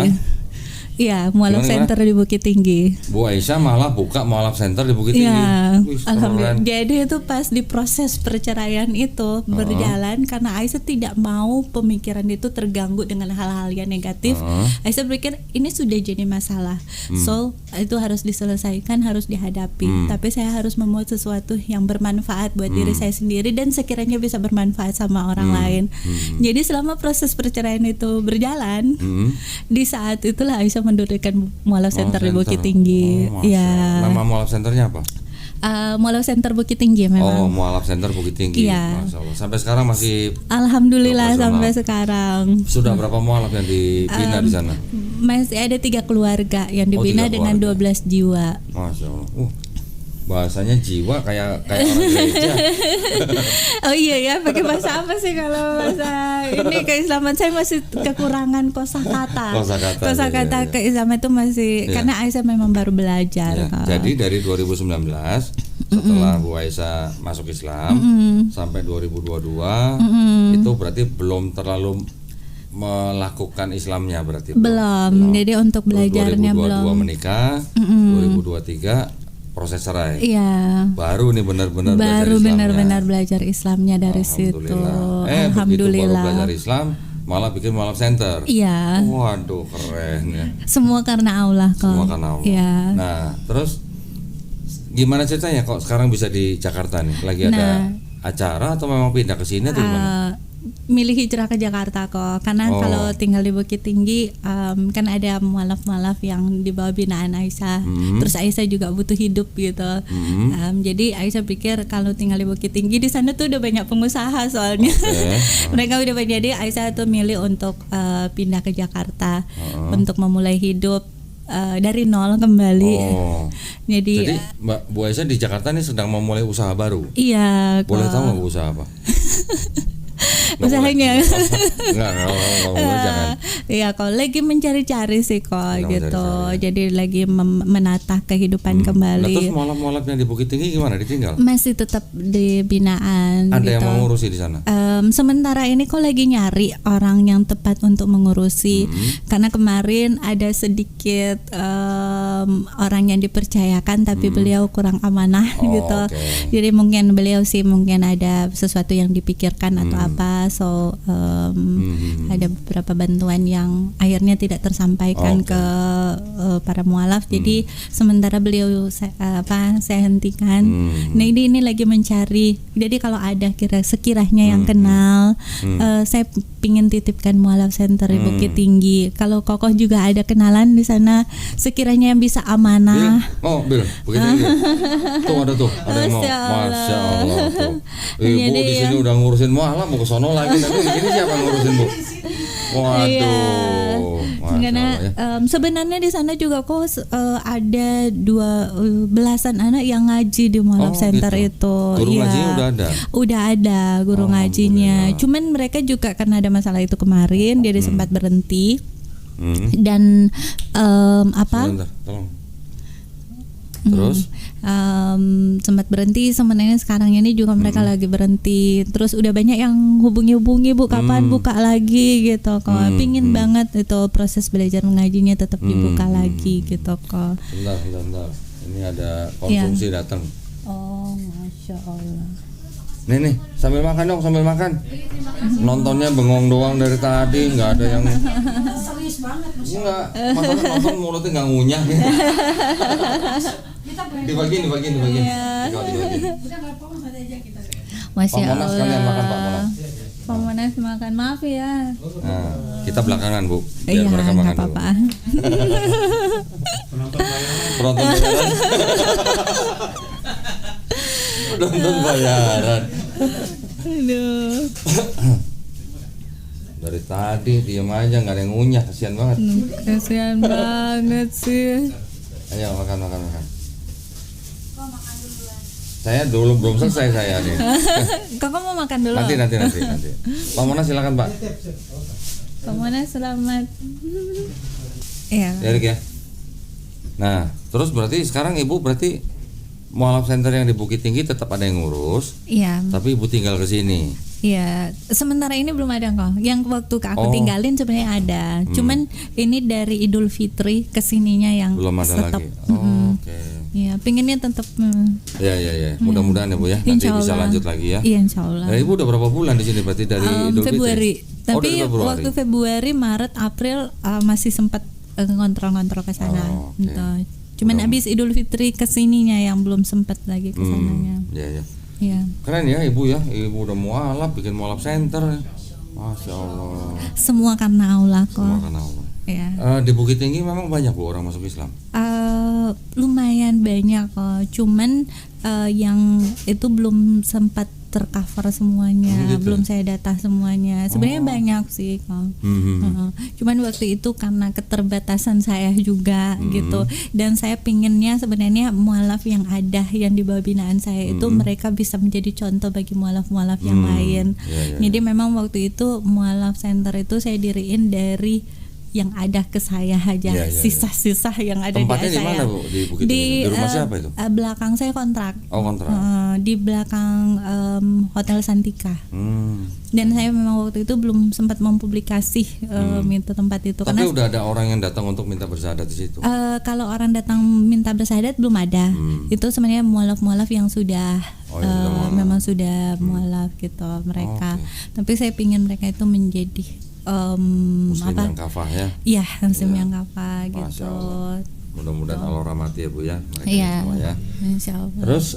Iya, mualaf center di Bukit Tinggi. Bu Aisyah malah buka mualaf center di Bukit Tinggi. Iya, alhamdulillah. Jadi itu pas di proses perceraian itu berjalan karena Aisyah tidak mau pemikiran itu terganggu dengan hal-hal yang negatif. Aisyah berpikir ini sudah jadi masalah, so itu harus diselesaikan, harus dihadapi. Tapi saya harus membuat sesuatu yang bermanfaat buat diri saya sendiri dan sekiranya bisa bermanfaat sama orang lain. Jadi selama proses perceraian itu berjalan, di saat itulah Aisyah mendirikan mualaf center di Bukit Tinggi. Nama mualaf centernya apa? Mualaf Center Bukit Tinggi memang. Mualaf Center Bukit Tinggi. Iya. Masya Allah. Sampai sekarang masih. Alhamdulillah sampai sekarang. Sudah berapa mualaf yang dibina di sana? Masih ada 3 keluarga yang dibina dengan 12 jiwa. Masya Allah. Bahasanya jiwa kayak orang gereja. Oh iya ya, pakai bahasa apa sih kalau bahasa ini keislaman? Saya masih kekurangan kosakata. Kosakata keislaman itu masih karena Aisyah memang baru belajar. Jadi dari 2019 setelah Bu Aisyah masuk Islam sampai 2022 itu berarti belum terlalu melakukan Islamnya berarti belum. Jadi untuk belajarnya 2022 belum. Menikah, 2023 proses cerai. Iya. Baru nih benar-benar belajar Islamnya dari situ. Alhamdulillah. Baru belajar Islam malah bikin mualaf center. Iya. Waduh, keren ya. Semua karena Allah kok. Semua karena Allah. Iya. Nah, terus gimana ceritanya kok sekarang bisa di Jakarta nih? Lagi ada acara atau memang pindah ke sini atau gimana? Milih hijrah ke Jakarta kok, karena kalau tinggal di Bukit Tinggi kan ada mualaf-mualaf yang di bawah binaan Aisyah. Terus Aisyah juga butuh hidup gitu. Jadi Aisyah pikir kalau tinggal di Bukit Tinggi di sana tuh udah banyak pengusaha soalnya. Mereka udah banyak, jadi Aisyah tuh milih untuk pindah ke Jakarta untuk memulai hidup dari nol kembali. Oh. Jadi Mbak Bu Aisyah di Jakarta nih sedang memulai usaha baru. Iya. Boleh tahu nggak usaha apa? Usahanya Enggak, jangan. Iya, kok lagi mencari-cari sih kok gitu. Jadi lagi menata kehidupan kembali. Nah, terus mualaf-mualaf yang di Bukit Tinggi gimana, ditinggal? Masih tetap di binaan. Ada gitu. yang mengurusi di sana? Sementara ini kok lagi nyari orang yang tepat untuk mengurusi. Karena kemarin ada sedikit orang yang dipercayakan tapi beliau kurang amanah gitu. Okay. Jadi mungkin beliau sih mungkin ada sesuatu yang dipikirkan atau apa. So ada beberapa bantuan yang akhirnya tidak tersampaikan ke para mualaf. Jadi sementara beliau saya hentikan. Nah ini lagi mencari. Jadi kalau ada sekiranya yang kenal, saya pingin titipkan mualaf center di Bukit Tinggi. Kalau Kokoh juga ada kenalan di sana, sekiranya yang bisa amanah. Bil, Bukit Tinggi. Tuh ada yang mau. Masya Allah tuh. Ibu di sini udah ngurusin mualaf, mau ke sono lagi. Tapi di sini siapa ngurusin, Bu? Waduh. Karena sebenarnya di sana juga kok ada 12 anak yang ngaji di mualaf center itu. Guru ngajinya udah ada. Udah ada guru ngajinya. Cuman mereka juga karena ada masalah itu kemarin, jadi sempat berhenti. Dan Sebentar, tolong. Terus sempat berhenti, sebenarnya sekarang ini juga mereka lagi berhenti. Terus udah banyak yang hubungi Bu, kapan buka lagi gitu kok. Pingin banget itu proses belajar mengajinya tetap dibuka lagi gitu kok. Bentar. Ini ada konsumsi datang. Oh, Masya Allah. Nih, sambil makan dong, sambil makan. Nontonnya bengong doang dari tadi, nggak ada yang serius banget. Enggak, masalah nonton mulutnya nggak ngunyah. Dibagi. Masya Allah. Pak Monas kalian makan, Pak Monas. Pak Monas makan, maaf ya. Nah, kita belakangan, Bu. Biar Iya, mereka makan dulu. apa-apa. Penonton bayaran. Penonton bayaran. Aduh. Dari tadi diem aja, nggak ada yang ngunyah, kasihan banget. Kasihan banget sih. Ayo makan. Saya dulu belum selesai saya nih. Kakak mau makan dulu? Nanti. Pak Monas silakan, Pak. Pak Monas selamat. Iya. Erik ya. Nah, terus berarti sekarang Ibu berarti mualaf center yang di Bukit Tinggi tetap ada yang ngurus. Iya. Tapi Ibu tinggal ke sini. Iya, sementara ini belum ada kok. Yang waktu aku tinggalin sebenarnya ada. Cuman ini dari Idul Fitri kesininya yang belum ada stop. lagi. Oke. Iya, pengennya tetap. Ya. Mudah-mudahan ya Bu ya. Nanti bisa lanjut lagi ya. Iya, Insya Allah. Ibu udah berapa bulan di sini berarti dari Idul Februari. Fitri? Tapi waktu Februari, Maret, April masih sempat ngontrol-ngontrol ke sana. Gitu. Cuman habis Idul Fitri kesininya yang belum sempat lagi ke sananya. Iya. Iya. Keren ya Ibu ya. Ibu udah mualaf, bikin mualaf center. Masya Allah. Semua karena Allah kok. Semua karena Allah. Ya. Di Bukit Tinggi memang banyak Bu orang masuk Islam. Lumayan banyak kok. Cuman yang itu belum sempat tercover semuanya, gitu. belum saya data semuanya. Sebenarnya banyak sih kok. Cuman waktu itu karena keterbatasan saya juga gitu. Dan saya pinginnya sebenarnya mualaf yang ada yang di bawah binaan saya itu mereka bisa menjadi contoh bagi mualaf-mualaf yang lain. Jadi memang waktu itu mualaf center itu saya diriin dari yang ada ke saya aja, sisa-sisa yang ada. Tempatnya di saya. Tempatnya di mana Bu? Di Bukit Tinggi? Di rumah siapa itu? Belakang saya kontrak. Oh, kontrak. Di belakang Hotel Santika. Dan saya memang waktu itu belum sempat mempublikasi minta tempat itu. Tapi udah ada orang yang datang untuk minta bersyahadat di situ. Kalau orang datang minta bersyahadat belum ada. Itu sebenarnya mualaf-mualaf yang sudah memang sudah mualaf gitu mereka. Tapi saya pingin mereka itu menjadi Muslim yang kafah ya. Iya, Muslim yang kafah gitu. Mudah-mudahan Allah rahmati ya Bu ya. Iya. Ya. Insya Allah. Terus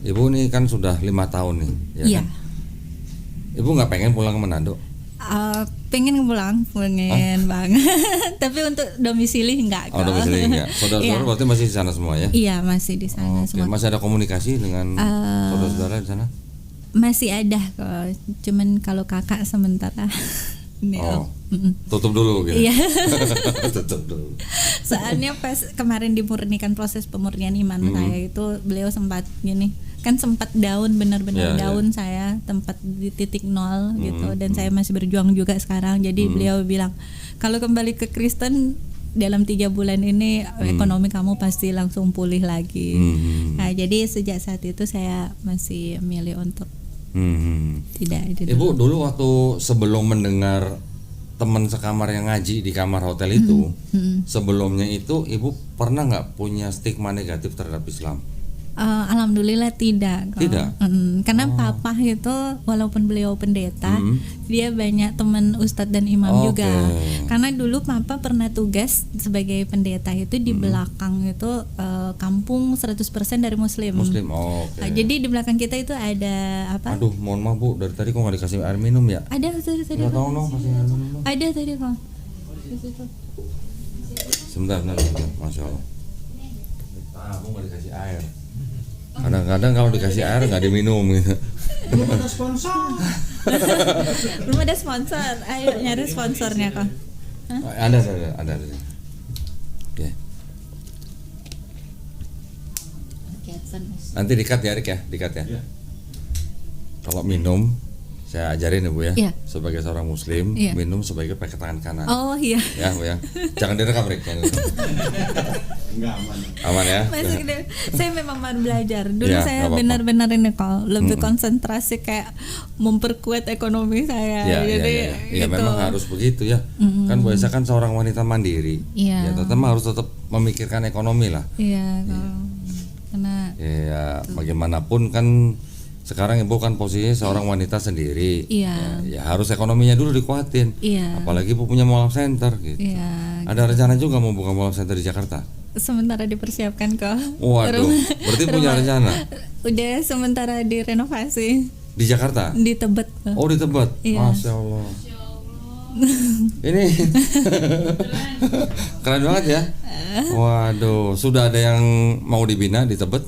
Ibu nih kan sudah 5 tahun nih, ya iya. Kan? Ibu nggak pengen pulang ke Manado? Pengen banget. Tapi untuk domisili enggak. Domisili enggak. Saudara-saudara berarti masih di sana semua ya? Iya, masih di sana semua. Masih ada komunikasi dengan saudara-saudara di sana? Masih ada kok, cuman kalau kakak sementara tutup dulu gitu. Iya. Tutup dulu. Soalnya pas kemarin dimurnikan proses pemurnian iman saya itu beliau sempat gini, kan sempat down, benar-benar down saya, tempat di titik nol gitu, dan saya masih berjuang juga sekarang. Jadi beliau bilang kalau kembali ke Kristen dalam 3 bulan ini ekonomi kamu pasti langsung pulih lagi. Nah, jadi sejak saat itu saya masih milih untuk tidak. Ibu dulu waktu sebelum mendengar teman sekamar yang ngaji di kamar hotel itu, sebelumnya itu ibu pernah nggak punya stigma negatif terhadap Islam? Alhamdulillah tidak. Tidak? Karena papa itu walaupun beliau pendeta, dia banyak teman ustadz dan imam juga. Karena dulu papa pernah tugas sebagai pendeta itu di belakang itu kampung 100% dari muslim. Jadi di belakang kita itu ada apa? Aduh, mohon maaf Bu, dari tadi kok nggak dikasih air minum ya? Ada tadi. Nggak tahu dong, kasih air minum dong. Ada tadi kok. Sebentar, Masya Allah. Aku nggak dikasih air. Kadang-kadang kalau dikasih air nggak diminum gitu. Belum ada sponsor. Belum ada sponsor. Ayo nyari sponsornya kok. Ada. Oke. Nanti dikat ya, Rik ya, dikat ya. Kalau minum, saya ajarin ya Bu ya. Iya. Sebagai seorang Muslim, minum sebaiknya pakai tangan kanan. Oh iya. Ya Bu ya. Jangan direkam Rik. Enggak aman. Aman ya. Masih gede. Saya memang mau belajar. Dulu Ya, saya benar-benar ini kok lebih konsentrasi kayak memperkuat ekonomi saya. Jadi ya memang harus begitu ya. Kan Bu Aisyah kan seorang wanita mandiri. Ya tetap memikirkan ekonomi lah. Iya. Karena ya bagaimanapun kan sekarang Ibu kan posisinya seorang wanita sendiri. Ya harus ekonominya dulu dikuatin. Apalagi Ibu punya Mualaf Center gitu. Ada rencana juga mau buka Mualaf Center di Jakarta? Sementara dipersiapkan kok. Waduh, berarti punya rencana? Udah sementara direnovasi. Di Jakarta? Di Tebet. Oh di Tebet? Masya Allah. Ini keren banget ya. Waduh, sudah ada yang mau dibina di Tebet?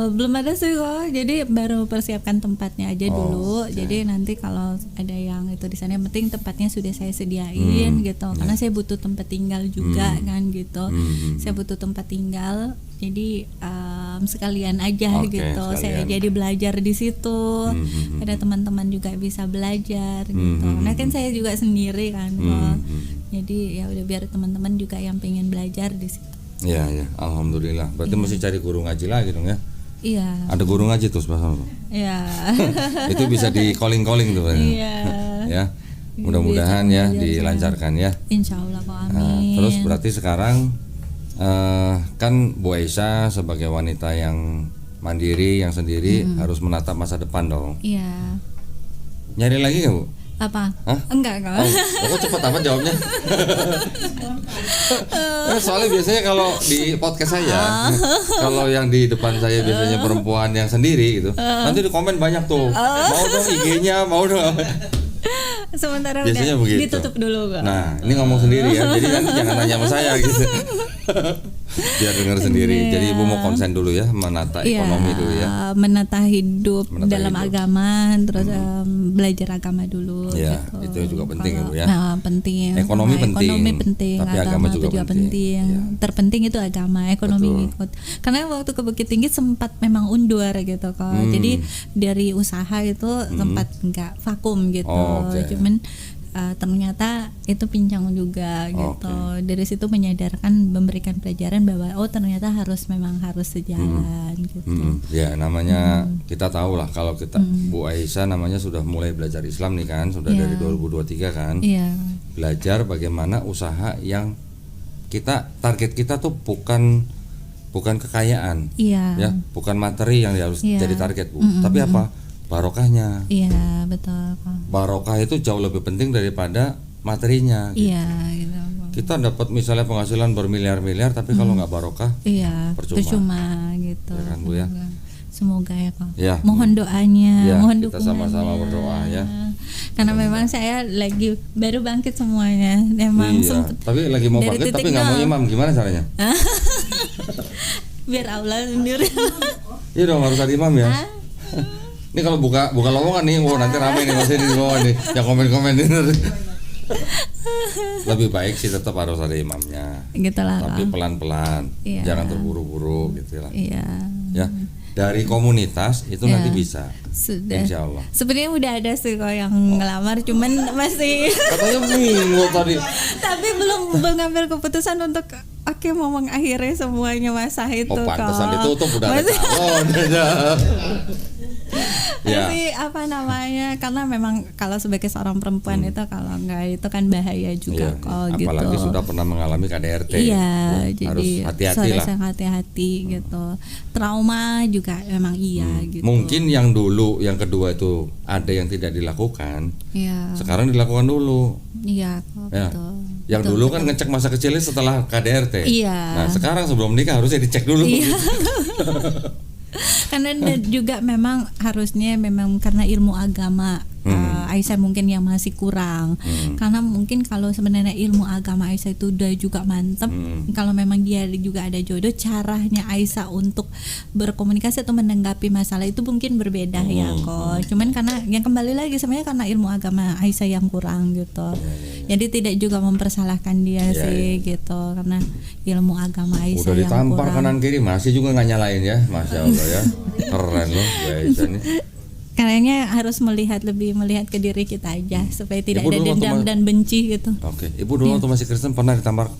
Belum ada sih kok. Jadi baru persiapkan tempatnya aja dulu. Jadi nanti kalau ada yang itu di sana, yang penting tempatnya sudah saya sediain gitu. Karena saya butuh tempat tinggal juga kan gitu. Saya butuh tempat tinggal. Jadi sekalian aja gitu. Saya jadi belajar di situ. Ada teman-teman juga bisa belajar gitu. Nah kan saya juga sendiri kan kok. Jadi ya udah biar teman-teman juga yang pengen belajar di situ. Iya, alhamdulillah. Berarti mesti cari guru ngaji lagi dong ya? Iya. Ada guru ngaji tuh sebelah sana. Iya. Itu bisa di calling tuh. Iya. Ya, mudah-mudahan ya dilancarkan ya. Insya Allah kok, amin. Nah, terus berarti sekarang kan Bu Aisyah sebagai wanita yang mandiri, yang sendiri harus menatap masa depan dong. Iya. Nyari lagi nggak Bu? Apa? Hah? Enggak kok. Kok cepet amat jawabnya? Soalnya biasanya kalau di podcast saya, kalau yang di depan saya biasanya perempuan yang sendiri gitu, nanti di komen banyak tuh, mau dong IG-nya, mau dong. Sementara biasanya udah begitu. ditutup dulu kok. Nah, ini ngomong sendiri ya, jadi nanti jangan nanya sama saya gitu. Biar dengar sendiri. Jadi Ibu mau konsen dulu ya, menata ekonomi dulu ya. Menata hidup dalam agama, terus belajar agama dulu. Ya, gitu. itu juga penting ya Bu ya. Nah, penting. Ekonomi penting. Ekonomi penting, tapi agama juga penting. Ya. Terpenting itu agama, ekonomi ikut. Karena waktu ke Bukit Tinggi sempat memang undur gitu kok. Jadi dari usaha itu sempat enggak vakum gitu. Cuman ternyata itu pincang juga gitu. Dari situ menyadarkan, memberikan pelajaran bahwa ternyata memang harus sejalan gitu. Ya namanya kita tahu lah kalau kita Bu Aisyah namanya sudah mulai belajar Islam nih kan, sudah dari 2023 kan. Belajar bagaimana usaha yang target kita tuh bukan kekayaan. Ya, bukan materi yang harus jadi target Bu. Tapi apa? Barokahnya. Iya, betul. Barokah itu jauh lebih penting daripada materinya. Gitu. Iya, gitu. Kita dapat misalnya penghasilan bermiliar-miliar, tapi kalau nggak barokah, percuma gitu. Ya kan Bu ya. Semoga ya kok. Ya, mohon doanya, mohon kita dukungannya. sama-sama berdoa ya. Karena memang saya lagi baru bangkit semuanya. Memang tapi lagi mau bangkit tapi nggak mau imam, gimana caranya? Biar Allah sendiri. Iya dong, harus ada imam ya. Ini kalau buka lowongan nih, nanti ramai nih masih di bawah nih, yang komen-komen ini. lebih baik sih tetap harus ada imamnya. Gitulah. Tapi pelan-pelan, Iya. jangan terburu-buru gitu lah. Iya. Ya, dari komunitas itu Iya. nanti bisa. Sudah. Insya Allah. Sebenarnya udah ada sih kok yang ngelamar, cuman masih Katanya minggu tadi. tapi belum mengambil keputusan untuk oke mau mengakhiri semuanya masa itu Oh, pantesan kok. ditutup udah ada Masih- calon. Ya. Masih apa namanya, karena memang kalau sebagai seorang perempuan itu kalau enggak itu kan bahaya juga Iya, kok gitu. apalagi sudah pernah mengalami KDRT. Iya, Ya, harus jadi hati-hati lah. harus hati-hati gitu. Trauma juga memang iya gitu. Mungkin yang dulu, yang kedua itu ada yang tidak dilakukan, Iya. sekarang dilakukan dulu. Iya, kok, Ya. betul. Yang Betul, dulu betul. kan ngecek masa kecilnya setelah KDRT. Iya. Nah, sekarang sebelum nikah harusnya dicek dulu. Iya. Karena juga memang harusnya memang karena ilmu agama Aisyah mungkin yang masih kurang. Karena mungkin kalau sebenarnya ilmu agama Aisyah itu udah juga mantap, kalau memang dia juga ada jodoh, caranya Aisyah untuk berkomunikasi atau menanggapi masalah itu mungkin berbeda ya kok. Cuman karena yang kembali lagi sebenarnya karena ilmu agama Aisyah yang kurang gitu. Jadi tidak juga mempersalahkan dia sih gitu, karena ilmu agama Aisyah Udah yang ditampar kurang. kanan kiri masih juga nggak nyalain ya, masya Allah ya, keren loh guys ini. Kayaknya harus melihat ke diri kita aja supaya tidak Ibu ada dulu waktu dendam ma- dan benci gitu. Oke, ibu dulu waktu masih Kristen pernah ditampar?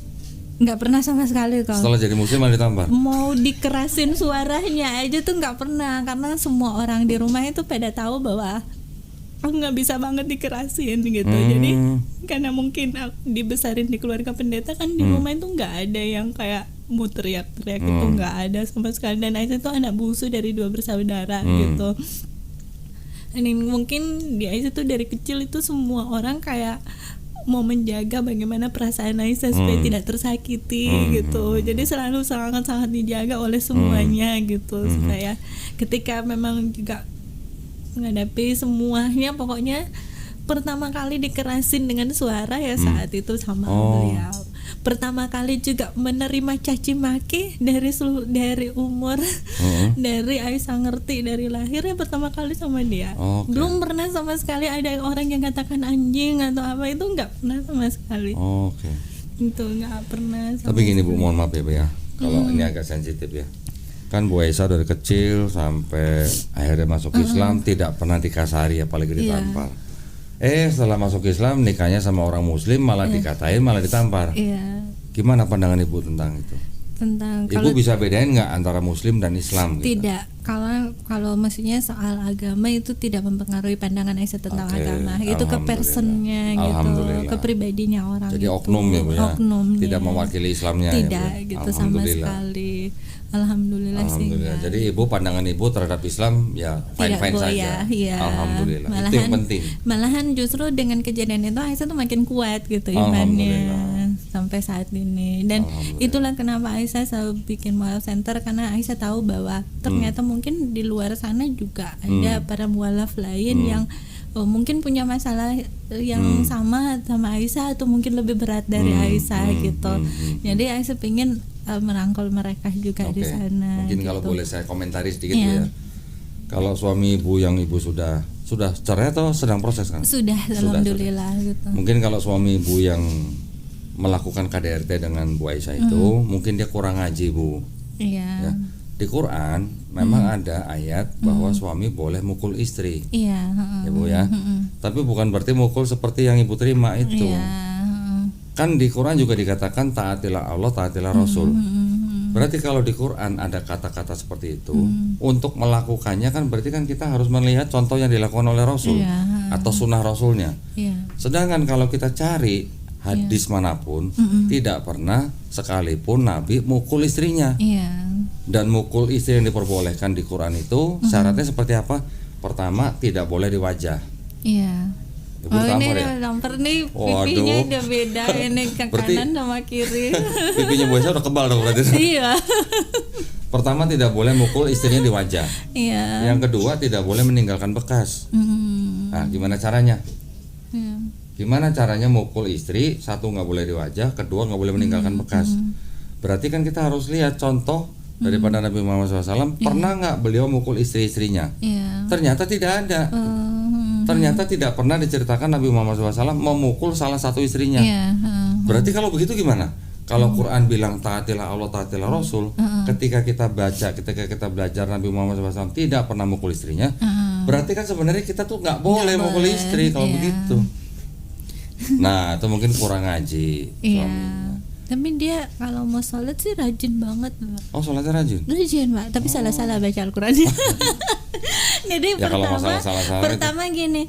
Nggak pernah sama sekali kok. Setelah jadi muslim malah ditampar? Mau dikerasin suaranya aja tuh nggak pernah, karena semua orang di rumah itu pada tahu bahwa aku nggak bisa banget dikerasin gitu. Jadi karena mungkin aku dibesarin di keluarga pendeta kan, di rumah itu nggak ada yang kayak mau teriak-teriak itu nggak ada sama sekali. Dan Aisyah itu anak bungsu dari 2 bersaudara gitu. Ini mungkin di Aisyah tuh dari kecil itu semua orang kayak mau menjaga bagaimana perasaan Aisyah supaya tidak tersakiti gitu. Jadi selalu sangat-sangat dijaga oleh semuanya gitu, supaya ketika memang juga menghadapi semuanya, pokoknya pertama kali dikerasin dengan suara ya saat itu sama beliau. Pertama kali juga menerima caci maki dari umur dari Aisyah ngerti dari lahir ya pertama kali sama dia. Belum pernah sama sekali ada orang yang katakan anjing atau apa, itu nggak pernah sama sekali. Oke. Itu nggak pernah sama Tapi gini Bu, mohon maaf ya Bu ya, kalau ini agak sensitif ya. Kan Bu Aisyah dari kecil sampai akhirnya masuk Islam tidak pernah dikasari apalagi ditampar. Setelah masuk Islam nikahnya sama orang muslim malah dikatain, malah ditampar. Iya. Gimana pandangan Ibu tentang itu? Tentang Ibu bisa bedain nggak antara muslim dan Islam gitu? tidak, kalau maksudnya soal agama itu tidak mempengaruhi pandangan Aisyah tentang Oke, agama. Itu ke alhamdulillah. personnya gitu, Alhamdulillah. ke pribadinya orang. Jadi itu. oknum ya Bu ya? Oknumnya. Tidak mewakili Islamnya Tidak ya Bu? gitu sama Alhamdulillah. sekali. Alhamdulillah sih. Alhamdulillah. enggak. Jadi Ibu pandangan Ibu terhadap Islam ya fine-fine Bu, saja. ya. Alhamdulillah. Malahan, Itu yang penting. Malahan justru dengan kejadian itu Aisyah tuh makin kuat gitu imannya sampai saat ini. Dan itulah kenapa Aisyah selalu bikin mualaf center, karena Aisyah tahu bahwa ternyata mungkin di luar sana juga ada para mualaf lain yang mungkin punya masalah yang sama Aisyah atau mungkin lebih berat dari Aisyah gitu. Jadi Aisyah pengen merangkul mereka juga di sana. Mungkin gitu. kalau boleh saya komentari sedikit Bu ya. Kalau suami Ibu yang Ibu sudah cerai atau sedang proses kan? Sudah, alhamdulillah gitu. Mungkin kalau suami Ibu yang melakukan KDRT dengan Bu Aisyah itu mungkin dia kurang ngaji Bu. Iya. Ya. Di Quran memang ada ayat bahwa suami boleh mukul istri. Iya, Ya Bu ya. Tapi bukan berarti mukul seperti yang Ibu terima itu. Iya. Kan di Quran juga dikatakan taatilah Allah, taatilah Rasul. Berarti kalau di Quran ada kata-kata seperti itu, untuk melakukannya kan berarti kan kita harus melihat contoh yang dilakukan oleh Rasul atau sunnah Rasulnya. Iya. Sedangkan kalau kita cari hadis manapun, tidak pernah sekalipun Nabi mukul istrinya. Iya. Dan mukul istri yang diperbolehkan di Quran itu syaratnya seperti apa? Pertama, tidak boleh di wajah. Iya. Ibu Oh ini tampar ya? tampar nih, Waduh. pipinya udah beda ini ke Berarti- kanan sama kiri. Pipinya Bu Aisyah udah kebal dong berarti. Iya. Pertama, tidak boleh mukul istrinya di wajah. Iya. Yang kedua, tidak boleh meninggalkan bekas. Nah, gimana caranya? Iya. Gimana caranya mukul istri? Satu, nggak boleh di wajah. Kedua, nggak boleh meninggalkan bekas. Berarti kan kita harus lihat contoh daripada Nabi Muhammad SAW. Pernah nggak beliau mukul istri-istrinya? Iya. Ternyata tidak ada. ternyata tidak pernah diceritakan Nabi Muhammad SAW memukul salah satu istrinya. Berarti kalau begitu gimana? Kalau Quran bilang taatilah Allah, taatilah Rasul, ketika kita belajar Nabi Muhammad SAW tidak pernah mukul istrinya, berarti kan sebenarnya kita tuh nggak boleh mukul istri kalau begitu. Nah, itu mungkin kurang ngaji suaminya. Tapi dia kalau mau sholat sih rajin banget, Mbak. Oh, sholatnya rajin? Rajin, Mbak. Tapi salah-salah baca Al-Quran. Jadi Ya, kalau masalah salah-salah pertama gini,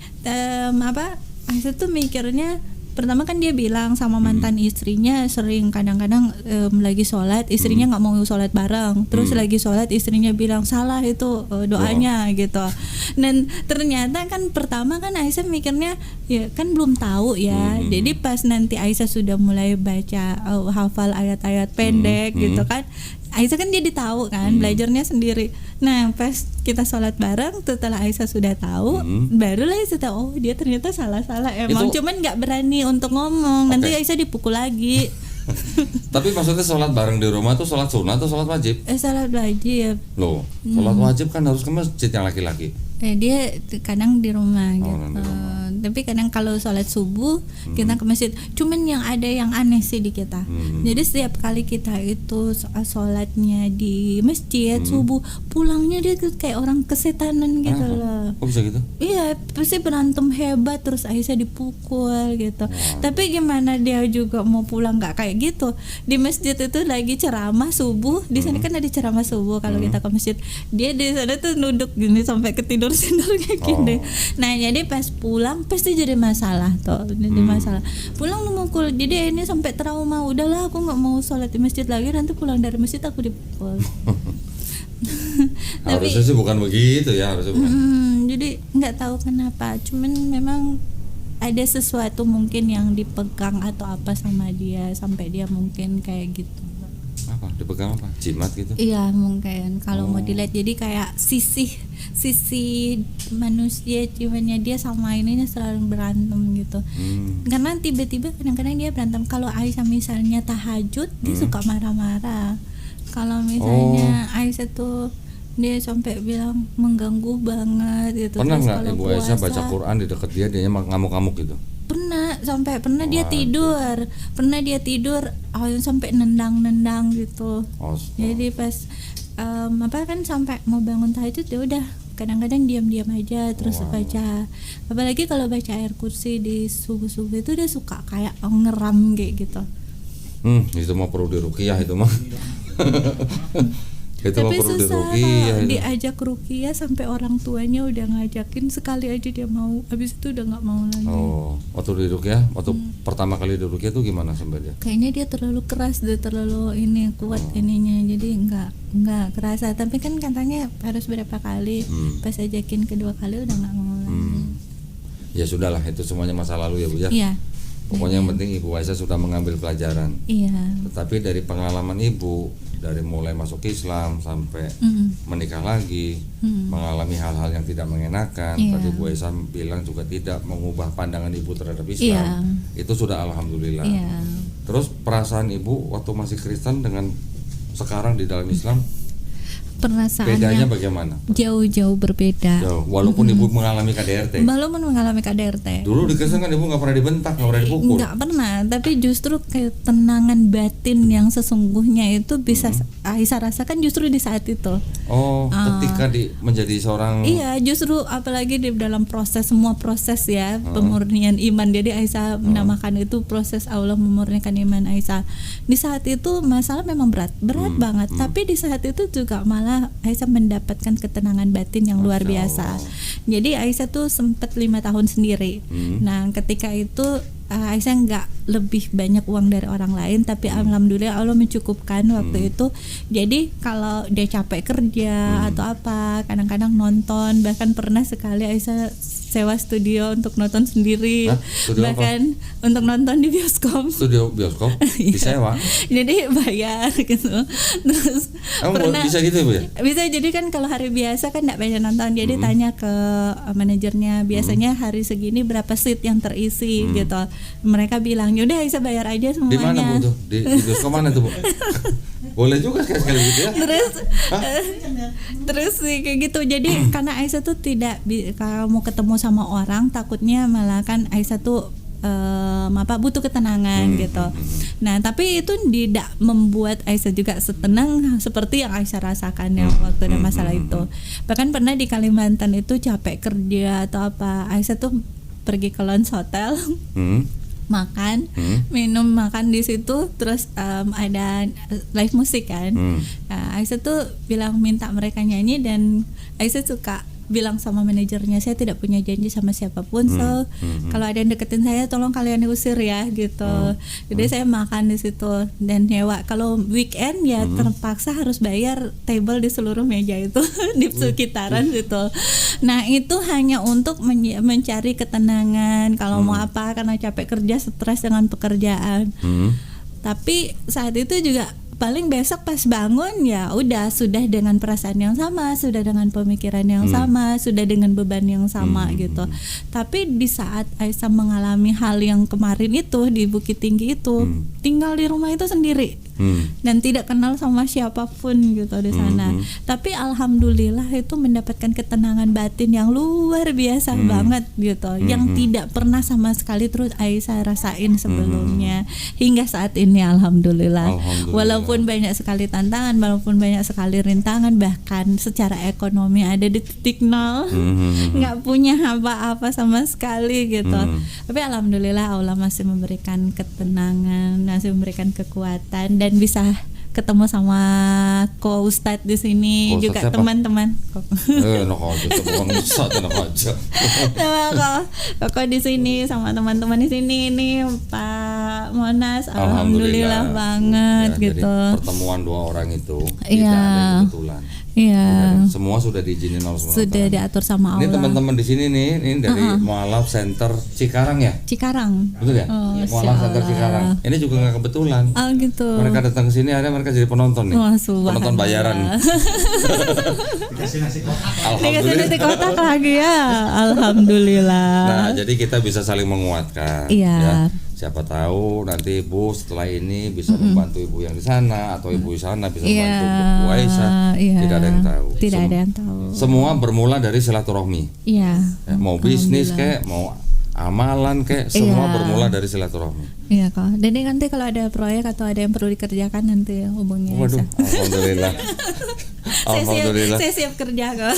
Aisyah tuh mikirnya, pertama kan dia bilang sama mantan istrinya sering kadang-kadang lagi sholat istrinya nggak mau sholat bareng, terus lagi sholat istrinya bilang salah itu doanya gitu. Dan ternyata kan pertama kan Aisyah mikirnya ya kan belum tahu ya. Jadi pas nanti Aisyah sudah mulai baca hafal ayat-ayat pendek gitu kan, Aisyah kan jadi tahu kan, belajarnya sendiri. Nah pas kita sholat bareng, setelah Aisyah sudah tahu, barulah Aisyah tahu, oh dia ternyata salah-salah emang, cuman nggak berani untuk ngomong. Nanti Aisyah dipukul lagi. Tapi maksudnya sholat bareng di rumah tuh sholat sunnah atau sholat wajib? Sholat wajib. Loh, sholat wajib kan harus ke masjid yang laki-laki. Dia kadang di rumah gitu. Di rumah. Tapi kadang kalau sholat subuh kita ke masjid. Cuman yang ada yang aneh sih di kita. Jadi setiap kali kita itu sholatnya di masjid subuh, pulangnya dia tuh kayak orang kesetanan gitu loh. Kok bisa gitu? Iya, pasti berantem hebat, terus Aisyah dipukul gitu. Tapi gimana dia juga mau pulang nggak kayak gitu? Di masjid itu lagi ceramah subuh. Di sana kan ada ceramah subuh kalau kita ke masjid. Dia di sana tuh duduk gini sampai ketidur kayak gini. Nah jadi pas pulang pasti jadi masalah tuh, jadi masalah. Pulang lu mukul, jadi ini sampai trauma. Udahlah aku nggak mau sholat di masjid lagi, nanti pulang dari masjid aku dipukul. Harusnya sih bukan begitu ya, harusnya bukan. Jadi nggak tahu kenapa, cuman memang ada sesuatu mungkin yang dipegang atau apa sama dia sampai dia mungkin kayak gitu. Apa? Dipegang apa? Jimat gitu? Iya mungkin kalau mau dilihat, jadi kayak sisi manusia jiwanya dia sama ininya selalu berantem gitu. Karena tiba-tiba kadang-kadang dia berantem. Kalau Aisyah misalnya tahajud dia suka marah-marah. Kalau misalnya Aisyah tuh dia sampai bilang mengganggu banget gitu. Pernah nggak Ibu puasa, Aisyah baca Quran di dekat dia ngamuk-ngamuk gitu? Pernah dia tidur sampai nendang gitu. Jadi pas kan sampai mau bangun tahajud ya udah kadang-kadang diam-diam aja terus baca. Apalagi kalau baca ayat kursi di subuh-subuh itu dia suka kayak ngeram kayak gitu. Itu mah perlu diruqyah itu mah. Itu tapi perlu susah diajak ruqyah sampai orang tuanya udah ngajakin sekali aja dia mau, habis itu udah nggak mau lagi. Waktu di ruqyah, waktu pertama kali di ruqyah tuh gimana sampai dia? Kayaknya dia terlalu keras, dia terlalu kuat ininya, jadi nggak kerasa. Tapi kan katanya harus berapa kali, pas ajakin kedua kali udah nggak mau lagi. Ya sudahlah, itu semuanya masa lalu ya Bu ya. Iya. Pokoknya yang penting Ibu Aisyah sudah mengambil pelajaran. Iya. Tetapi dari pengalaman Ibu, dari mulai masuk Islam sampai menikah lagi, mengalami hal-hal yang tidak mengenakan, tadi Bu Aisyah bilang juga tidak mengubah pandangan Ibu terhadap Islam, itu sudah alhamdulillah. Terus perasaan Ibu waktu masih Kristen dengan sekarang di dalam Islam, perasaannya bedanya bagaimana? Jauh berbeda. Walaupun Ibu mengalami KDRT. Dulu di Kristen kan Ibu nggak pernah dibentak, nggak pernah dipukul. Nggak pernah, tapi justru ketenangan batin yang sesungguhnya itu bisa Aisyah rasakan justru di saat itu. Ketika menjadi seorang. Iya, justru apalagi di dalam semua proses ya pemurnian iman. Jadi Aisyah menamakan itu proses Allah memurnikan iman Aisyah. Di saat itu masalah memang berat banget. Tapi di saat itu juga malah Aisyah mendapatkan ketenangan batin yang luar biasa. Jadi Aisyah tuh sempat 5 tahun sendiri. Nah ketika itu Aisyah nggak lebih banyak uang dari orang lain, tapi alhamdulillah Allah mencukupkan waktu itu. Jadi kalau dia capek kerja atau apa, kadang-kadang nonton, bahkan pernah sekali Aisyah sewa studio untuk nonton sendiri. Bahkan apa? Untuk nonton di bioskop. Studio bioskop disewa. Jadi bayar gitu. Terus pernah bisa gitu Bu ya? Bisa, jadi kan kalau hari biasa kan enggak banyak nonton. Jadi tanya ke manajernya, biasanya hari segini berapa seat yang terisi gitu. Mereka bilang, "Yaudah Aisyah bayar aja semuanya." Di mana Bu tuh? Di bioskop mana tuh Bu? Boleh juga sekali gitu ya. Terus sih kayak gitu. Jadi karena Aisyah tuh tidak kalau mau ketemu sama orang takutnya malah kan Aisyah tuh butuh ketenangan gitu. Nah tapi itu tidak membuat Aisyah juga setenang seperti yang Aisyah rasakan yang waktu ada masalah itu. Bahkan pernah di Kalimantan itu capek kerja atau apa, Aisyah tuh pergi ke lounge hotel, makan, minum makan di situ, terus ada live musik kan. Nah, Aisyah tuh bilang minta mereka nyanyi dan Aisyah suka bilang sama manajernya, saya tidak punya janji sama siapapun, so kalau ada yang deketin saya tolong kalian diusir ya gitu. Jadi saya makan di situ dan nyewa, kalau weekend ya terpaksa harus bayar table di seluruh meja itu di sekitaran gitu. Nah itu hanya untuk mencari ketenangan kalau mau apa, karena capek kerja, stres dengan pekerjaan. Tapi saat itu juga paling besok pas bangun ya udah sudah dengan perasaan yang sama, sudah dengan pemikiran yang sama, sudah dengan beban yang sama gitu. Tapi di saat Aisyah mengalami hal yang kemarin itu di Bukit Tinggi itu, tinggal di rumah itu sendiri dan tidak kenal sama siapapun gitu di sana. Tapi alhamdulillah itu mendapatkan ketenangan batin yang luar biasa banget gitu, yang tidak pernah sama sekali terus Aisyah rasain sebelumnya hingga saat ini alhamdulillah. Walaupun banyak sekali tantangan, walaupun banyak sekali rintangan, bahkan secara ekonomi ada di titik nol, nggak punya apa-apa sama sekali gitu. Tapi alhamdulillah Allah masih memberikan ketenangan, masih memberikan kekuatan dan bisa ketemu sama ko Ustadz di sini, juga teman-teman. Koko di sini sama teman-teman di sini nih Pak Monas, alhamdulillah banget ya, gitu. Pertemuan dua orang itu tidak ada yang kebetulan. Iya. Semua sudah diizinin Allah SWT. Sudah diatur sama Allah. Ini teman-teman di sini nih, ini dari Mualaf Center Cikarang ya? Cikarang. Betul ya? Mualaf Center Cikarang. Ini juga nggak kebetulan. Oh gitu. Mereka datang ke sini, akhirnya mereka jadi penonton nih. Penonton bayaran. Dikasih nasi kotak. Dikasih nasi kotak lagi ya. Alhamdulillah. Nah, jadi kita bisa saling menguatkan. Iya. Ya. Siapa tahu nanti Ibu setelah ini bisa membantu Ibu yang di sana atau Ibu di sana bisa membantu Bu Aisyah. Tidak ada yang tahu. Tidak ada yang tahu. Semua bermula dari silaturahmi. Iya. Ya, mau bisnis kayak, mau amalan kayak, semua bermula dari silaturahmi. Iya kok. Dan nanti kalau ada proyek atau ada yang perlu dikerjakan nanti hubungi Waduh, alhamdulillah. Alhamdulillah. Saya siap kerja kok.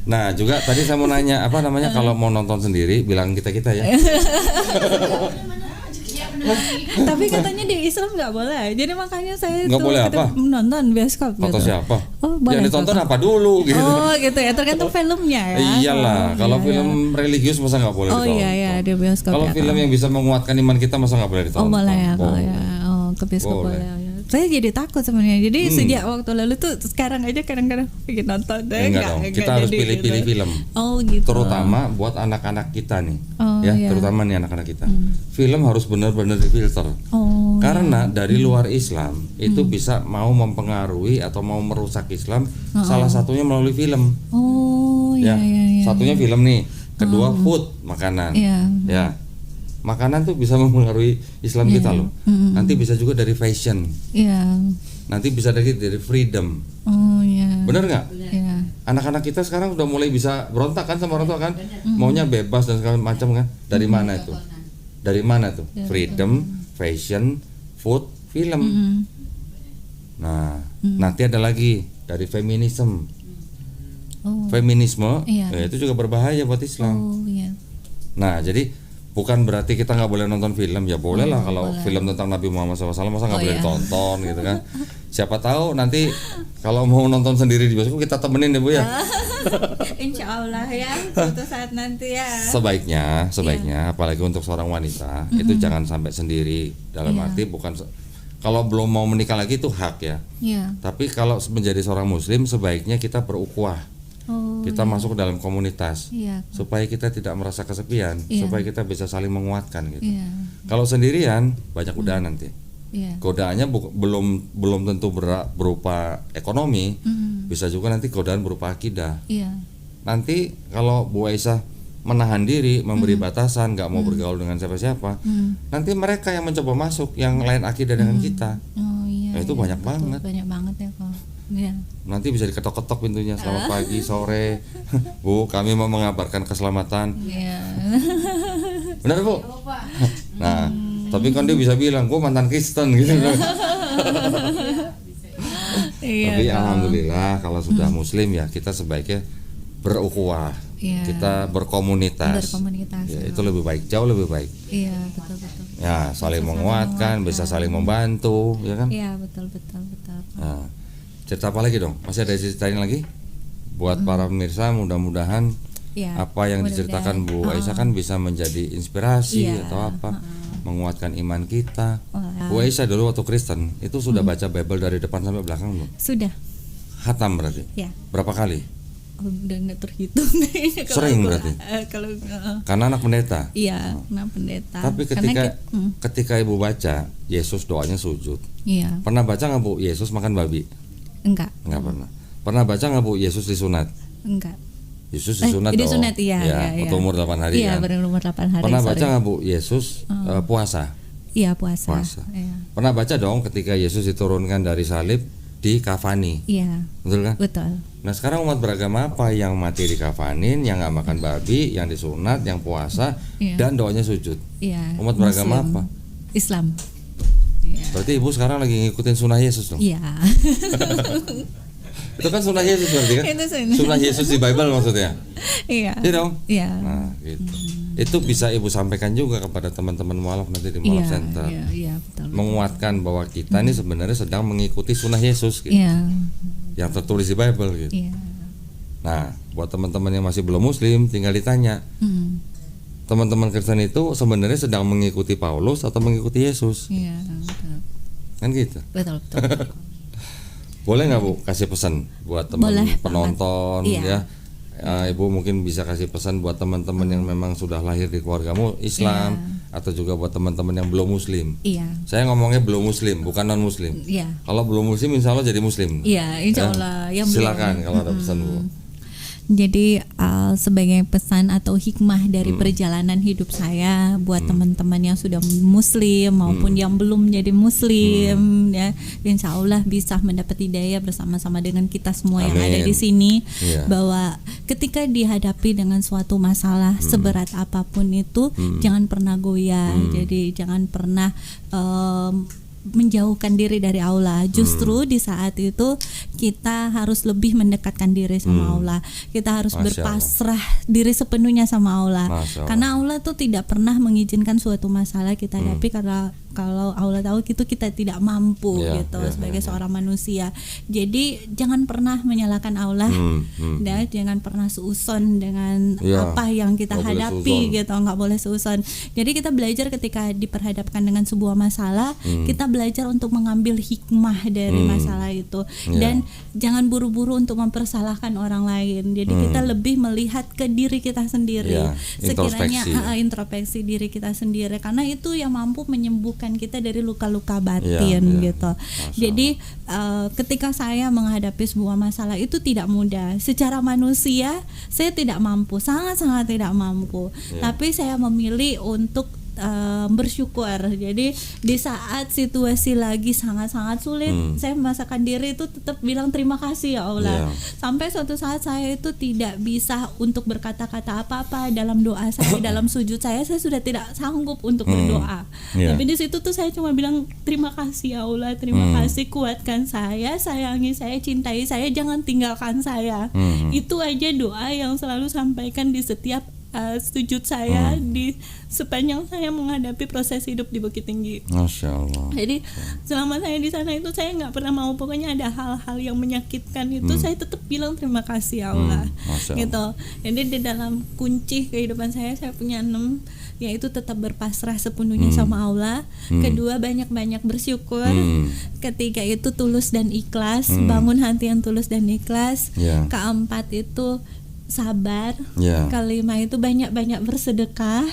Nah, juga tadi saya mau nanya apa namanya kalau mau nonton sendiri bilang kita ya. Tapi katanya di Islam nggak boleh. Jadi makanya saya nggak boleh apa? Menonton bioskop. Atau gitu. siapa? Oh, boleh. Yang ditonton apa dulu gitu. Oh gitu ya, tergantung filmnya ya. Iyalah, kalau film religius masa nggak boleh ditonton. Oh iya di bioskop. Kalau film yang bisa menguatkan iman kita masa nggak boleh ditonton. Oh boleh ya kalau ya. Oh ke bioskop boleh. Saya jadi takut sebenarnya. Jadi sejak waktu lalu tuh sekarang aja kadang-kadang pengen nonton deh. Enggak, kita harus pilih-pilih film. Oh gitu. Terutama buat anak-anak kita nih. Terutama nih anak-anak kita. Film harus benar-benar difilter. Karena dari luar Islam itu bisa mau mempengaruhi atau mau merusak Islam. Salah satunya melalui film. Oh iya. Satunya film nih. Kedua food, makanan. Ya. Makanan tuh bisa mempengaruhi Islam kita loh. Nanti bisa juga dari fashion. Nanti bisa dari freedom. Oh iya. Bener nggak? Iya. Anak-anak kita sekarang udah mulai bisa berontak kan sama orang tua kan? Maunya bebas dan segala macam kan? Dari mana itu? Dari mana tuh? Freedom, fashion, food, film. Nah, nanti ada lagi dari feminisme. Feminisme, itu juga berbahaya buat Islam. Nah, jadi bukan berarti kita nggak boleh nonton film, ya boleh lah kalau film tentang Nabi Muhammad SAW masa nggak boleh ditonton gitu kan. Siapa tahu nanti kalau mau nonton sendiri di bioskop kita temenin ya Bu ya. Insya Allah ya, suatu saat nanti ya. Sebaiknya apalagi untuk seorang wanita itu jangan sampai sendiri, dalam arti bukan kalau belum mau menikah lagi itu hak ya. Tapi kalau menjadi seorang muslim sebaiknya kita berukhuwah. Kita masuk ke dalam komunitas supaya kita tidak merasa kesepian, supaya kita bisa saling menguatkan gitu. Kalau sendirian banyak godaan nanti. Godaannya belum tentu berupa ekonomi, bisa juga nanti godaan berupa akidah. Nanti kalau Bu Aisyah menahan diri, memberi batasan, nggak mau bergaul dengan siapa-siapa, nanti mereka yang mencoba masuk, yang lain akidah dengan kita. itu banyak betul, banget. banyak banget ya kok. Iya. Nanti bisa diketok-ketok pintunya, selamat pagi, sore. Bu, kami mau mengabarkan keselamatan. Iya. Benar Bu? Nah, tapi kan dia bisa bilang, gue mantan Kristen gitu. Iya, Tapi Kak. alhamdulillah kalau sudah Muslim ya kita sebaiknya berukhuwah, Iya. kita berkomunitas. Berkomunitas. Ya, itu lebih baik, jauh lebih baik. Iya, betul. Ya, saling menguatkan, bisa saling membantu, ya kan? Iya, betul. Nah, cerita apa lagi dong? Masih ada ceritain lagi? Buat para pemirsa, mudah-mudahan Iya. apa yang diceritakan Bu Aisyah kan bisa menjadi inspirasi Iya, atau apa, menguatkan iman kita. Wah. Bu Aisyah dulu waktu Kristen itu sudah baca Bible dari depan sampai belakang belum? Sudah. Hatam berarti? Ya. Berapa kali? Oh, udah nggak terhitung kayaknya kalau Sering gua, berarti? kalau Karena anak pendeta. iya, nah pendeta. Tapi Karena ketika Ibu baca Yesus doanya sujud, iya, pernah baca nggak Bu Yesus makan babi? enggak. Nggak pernah. Pernah baca nggak Bu Yesus disunat? Enggak. Yesus disunat disunat, dong. iya, Ya, iya. waktu umur 8 hari Iya, kan. berumur 8 hari. Pernah sorry. baca nggak Bu Yesus puasa? Iya, puasa. Puasa. Iya. Pernah baca dong ketika Yesus diturunkan dari salib di kafani, Iya, betul kan? betul. Nah sekarang umat beragama apa yang mati di kafanin, yang nggak makan babi, yang disunat, yang puasa, Iya. dan doanya sujud? Iya. Umat beragama Muslim. apa? Islam. Iya. Berarti Ibu sekarang lagi ngikutin sunnah Yesus dong? Iya. Itu kan sunnah Yesus berarti kan? Itu sunnah. Sunnah Yesus di Bible maksudnya? Iya. Iya dong? Iya. Nah gitu. Itu bisa Ibu sampaikan juga kepada teman-teman mualaf nanti di Mualaf Center. Iya, betul. Menguatkan bahwa kita ini sebenarnya sedang mengikuti sunnah Yesus gitu, Iya. yang tertulis di Bible gitu. Iya. Nah buat teman-teman yang masih belum Muslim tinggal ditanya, teman-teman Kristen itu sebenarnya sedang mengikuti Paulus atau mengikuti Yesus? Iya, betul. Kan gitu. Betul. Boleh nggak Bu kasih pesan buat teman Boleh penonton banget. Iya. ya? Ibu mungkin bisa kasih pesan buat teman-teman yang memang sudah lahir di keluargamu Islam, atau juga buat teman-teman yang belum Muslim. Iya. Saya ngomongnya belum Muslim, bukan non Muslim. Iya. Kalau belum Muslim, insya Allah jadi Muslim. Iya, insya Allah. Yang Silakan belum. kalau ada pesan Bu. Jadi sebagai pesan atau hikmah dari perjalanan hidup saya buat teman-teman yang sudah Muslim maupun yang belum menjadi Muslim, ya, insya Allah bisa mendapat hidayah bersama-sama dengan kita semua yang ada di sini, Iya. bahwa ketika dihadapi dengan suatu masalah seberat apapun itu, jangan pernah goyah. Jadi jangan pernah menjauhkan diri dari Allah. Justru di saat itu kita harus lebih mendekatkan diri sama Allah. Kita harus Masya berpasrah diri sepenuhnya sama Allah. Masya Allah. Karena Allah tuh tidak pernah mengizinkan suatu masalah kita hadapi karena kalau Allah tahu itu kita tidak mampu gitu sebagai seorang manusia. Jadi jangan pernah menyalahkan Allah dan jangan pernah seuzon dengan apa yang kita nggak boleh hadapi seuzon. gitu, nggak boleh seuzon. Jadi kita belajar ketika diperhadapkan dengan sebuah masalah, kita belajar untuk mengambil hikmah dari masalah itu dan jangan buru-buru untuk mempersalahkan orang lain. Jadi kita lebih melihat ke diri kita sendiri. Sekiranya introspeksi diri kita sendiri, karena itu yang mampu menyembuhkan kita dari luka-luka batin gitu. Jadi ketika saya menghadapi sebuah masalah itu tidak mudah. Secara manusia saya tidak mampu, sangat-sangat tidak mampu. Tapi saya memilih untuk bersyukur. Jadi di saat situasi lagi sangat-sangat sulit, saya memaksakan diri itu tetap bilang terima kasih ya Allah. Sampai suatu saat saya itu tidak bisa untuk berkata-kata apa-apa dalam doa saya, dalam sujud saya sudah tidak sanggup untuk berdoa. Tapi di situ tuh saya cuma bilang terima kasih ya Allah, terima kasih, kuatkan saya, sayangi saya, cintai saya, jangan tinggalkan saya. Itu aja doa yang selalu sampaikan di setiap sujud saya di sepanjang saya menghadapi proses hidup di Bukit Tinggi. Masya Allah. Jadi selama saya di sana itu saya nggak pernah mau, pokoknya ada hal-hal yang menyakitkan itu saya tetap bilang terima kasih ya Allah. Gitu. Jadi di dalam kunci kehidupan saya punya 6, yaitu tetap berpasrah sepenuhnya sama Allah. Kedua, banyak-banyak bersyukur. Ketiga itu tulus dan ikhlas, bangun hati yang tulus dan ikhlas. Keempat itu sabar. Kelima itu banyak-banyak bersedekah.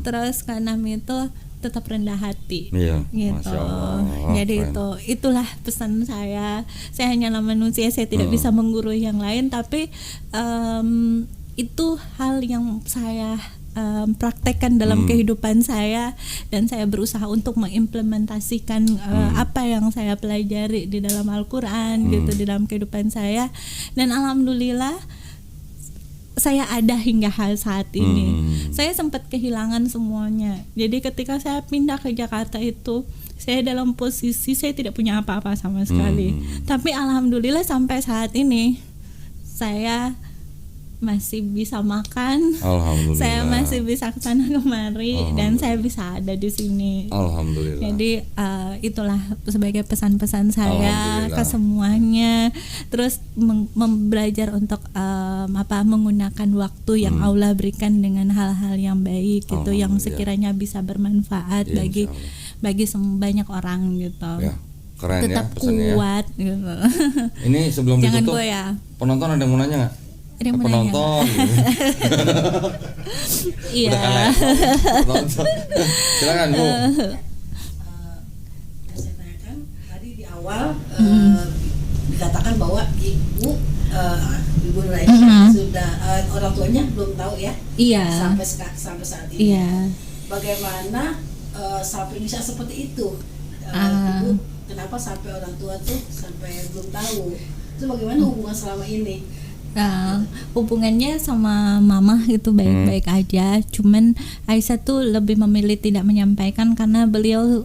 Terus keenam itu tetap rendah hati. Gitu. Masya Allah. Jadi itulah pesan saya. Saya hanyalah manusia, saya tidak bisa menggurui yang lain, tapi itu hal yang saya praktekkan dalam kehidupan saya, dan saya berusaha untuk mengimplementasikan apa yang saya pelajari di dalam Al-Quran gitu di dalam kehidupan saya, dan alhamdulillah saya ada hingga saat ini. Saya sempat kehilangan semuanya. Jadi ketika saya pindah ke Jakarta itu, saya dalam posisi saya tidak punya apa-apa sama sekali. Tapi alhamdulillah sampai saat ini saya masih bisa makan, saya masih bisa kesana kemari, dan saya bisa ada di sini. Alhamdulillah. Jadi itulah sebagai pesan-pesan saya ke semuanya. Terus belajar untuk menggunakan waktu yang Allah berikan dengan hal-hal yang baik gitu, yang sekiranya bisa bermanfaat bagi banyak orang gitu. Ya, keren. Tetap ya pesannya kuat ya. gitu. Ini sebelum Jangan ditutup, goyah. penonton ada yang mau nanya nggak? Ada yang mau Penonton. nanya. Iya. Udah kalah ya? Penonton. Silakan Bu. Saya tanyakan tadi di awal dikatakan bahwa ibu Nur Aisyah sudah orang tuanya belum tahu ya. Iya. Sampai saat ini. Iya. Bagaimana sampai bisa seperti itu? Ibu kenapa sampai orang tua tuh sampai belum tahu? Itu bagaimana hubungan selama ini? Hubungannya sama mama itu baik-baik aja, cuman Aisyah tuh lebih memilih tidak menyampaikan karena beliau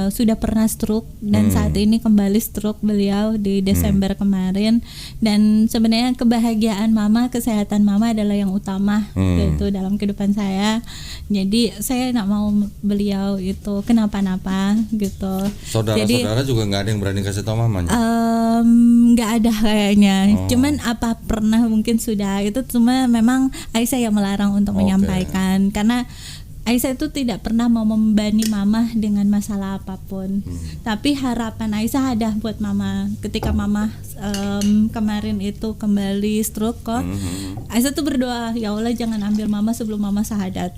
sudah pernah stroke, dan saat ini kembali stroke beliau di Desember kemarin, dan sebenarnya kebahagiaan mama, kesehatan mama adalah yang utama gitu dalam kehidupan saya. Jadi saya nggak mau beliau itu kenapa-napa gitu. Saudara-saudara juga nggak ada yang berani kasih tahu mamanya? Nggak ada kayaknya. Cuman apa pernah mungkin sudah itu, cuma memang Aisyah yang melarang untuk menyampaikan, karena Aisyah itu tidak pernah mau membebani mama dengan masalah apapun. Tapi harapan Aisyah ada buat mama. Ketika mama kemarin itu kembali stroke kok, Aisyah tuh berdoa, ya Allah jangan ambil mama sebelum mama syahadat.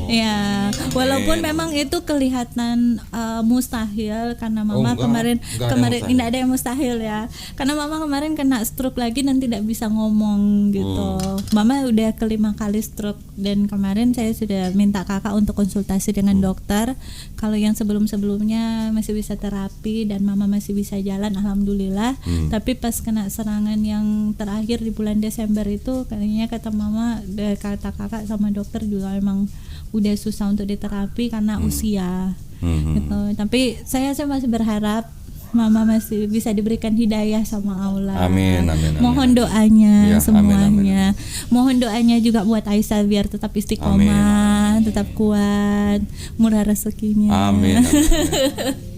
Ya, walaupun memang itu kelihatan mustahil karena mama kemarin tidak ada yang mustahil ya. Karena mama kemarin kena stroke lagi dan tidak bisa ngomong gitu. Mama udah kelima kali stroke, dan kemarin saya sudah minta kakak untuk konsultasi dengan dokter. Kalau yang sebelum-sebelumnya masih bisa terapi dan mama masih bisa jalan, alhamdulillah. Tapi pas kena serangan yang terakhir di bulan Desember itu, kayaknya kata mama, kata kakak sama dokter juga emang udah susah untuk diterapi karena usia gitu. Tapi saya masih berharap mama masih bisa diberikan hidayah sama Allah. Amin. Mohon doanya Ya, semuanya. amin. Mohon doanya juga buat Aisyah biar tetap istiqomah, tetap kuat, murah rezekinya. Amin.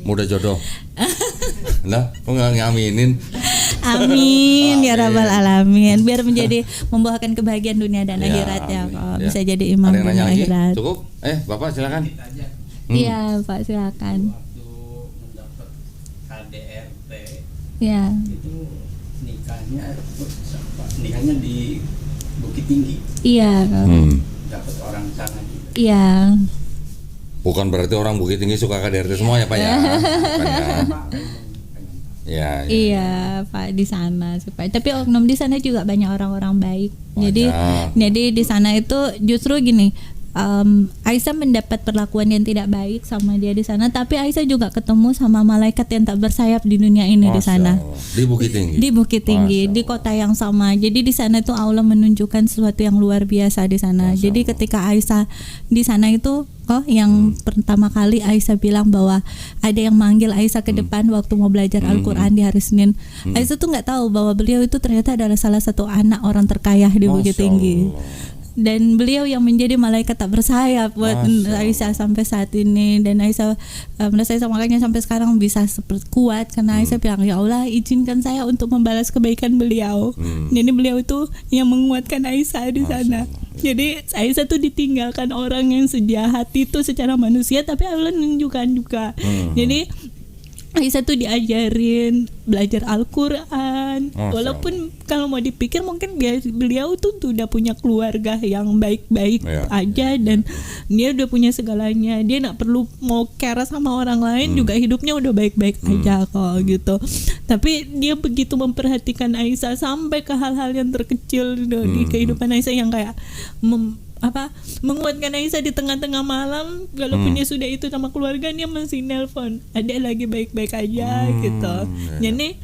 Mudah jodoh. Lah, kok nggak ngaminin? Amin ya rabbal alamin. Biar menjadi membawakan kebahagiaan dunia dan akhirat ya. Kok bisa jadi imam Ada yang dunia nanya lagi? akhirat. Cukup? Bapak silakan. Iya, Pak silakan. Waktu mendapat KDRT Ya. itu nikahnya di Bukit Tinggi, Iya. dapat orang sana juga. Iya. Bukan berarti orang Bukit Tinggi suka KDRT semua ya Pak ya? Bukan ya. Ya. Iya, Pak di sana sih Pak. Tapi oknum di sana juga banyak orang-orang baik. Jadi di sana itu justru gini, Aisyah mendapat perlakuan yang tidak baik sama dia di sana, tapi Aisyah juga ketemu sama malaikat yang tak bersayap di dunia ini. Di sana. Di Bukit Tinggi. Di Bukit Tinggi, di kota yang sama. Jadi di sana itu Allah menunjukkan sesuatu yang luar biasa di sana. Jadi ketika Aisyah di sana itu yang pertama kali Aisyah bilang bahwa ada yang manggil Aisyah ke depan waktu mau belajar Al-Quran di hari Senin. Aisyah tuh nggak tahu bahwa beliau itu ternyata adalah salah satu anak orang terkaya di Bukit Tinggi. Dan beliau yang menjadi malaikat tak bersayap buat Aisyah sampai saat ini. Dan Aisyah merasa makanya sampai sekarang bisa kuat karena Aisyah bilang, ya Allah izinkan saya untuk membalas kebaikan beliau. Jadi beliau itu yang menguatkan Aisyah di sana. Jadi Aisyah tuh ditinggalkan orang yang sejahat itu secara manusia, tapi Allah menunjukkan juga. Jadi Aisyah tuh diajarin belajar Al-Quran. Walaupun kalau mau dipikir mungkin beliau tuh udah punya keluarga yang baik-baik aja, dan dia udah punya segalanya. Dia gak perlu mau care sama orang lain, juga hidupnya udah baik-baik aja kok gitu. Tapi dia begitu memperhatikan Aisyah sampai ke hal-hal yang terkecil di kehidupan Aisyah, yang kayak menguatkan Aisyah di tengah-tengah malam, walaupun dia sudah itu sama keluarganya masih nelpon, adek lagi baik-baik aja gitu. Jadi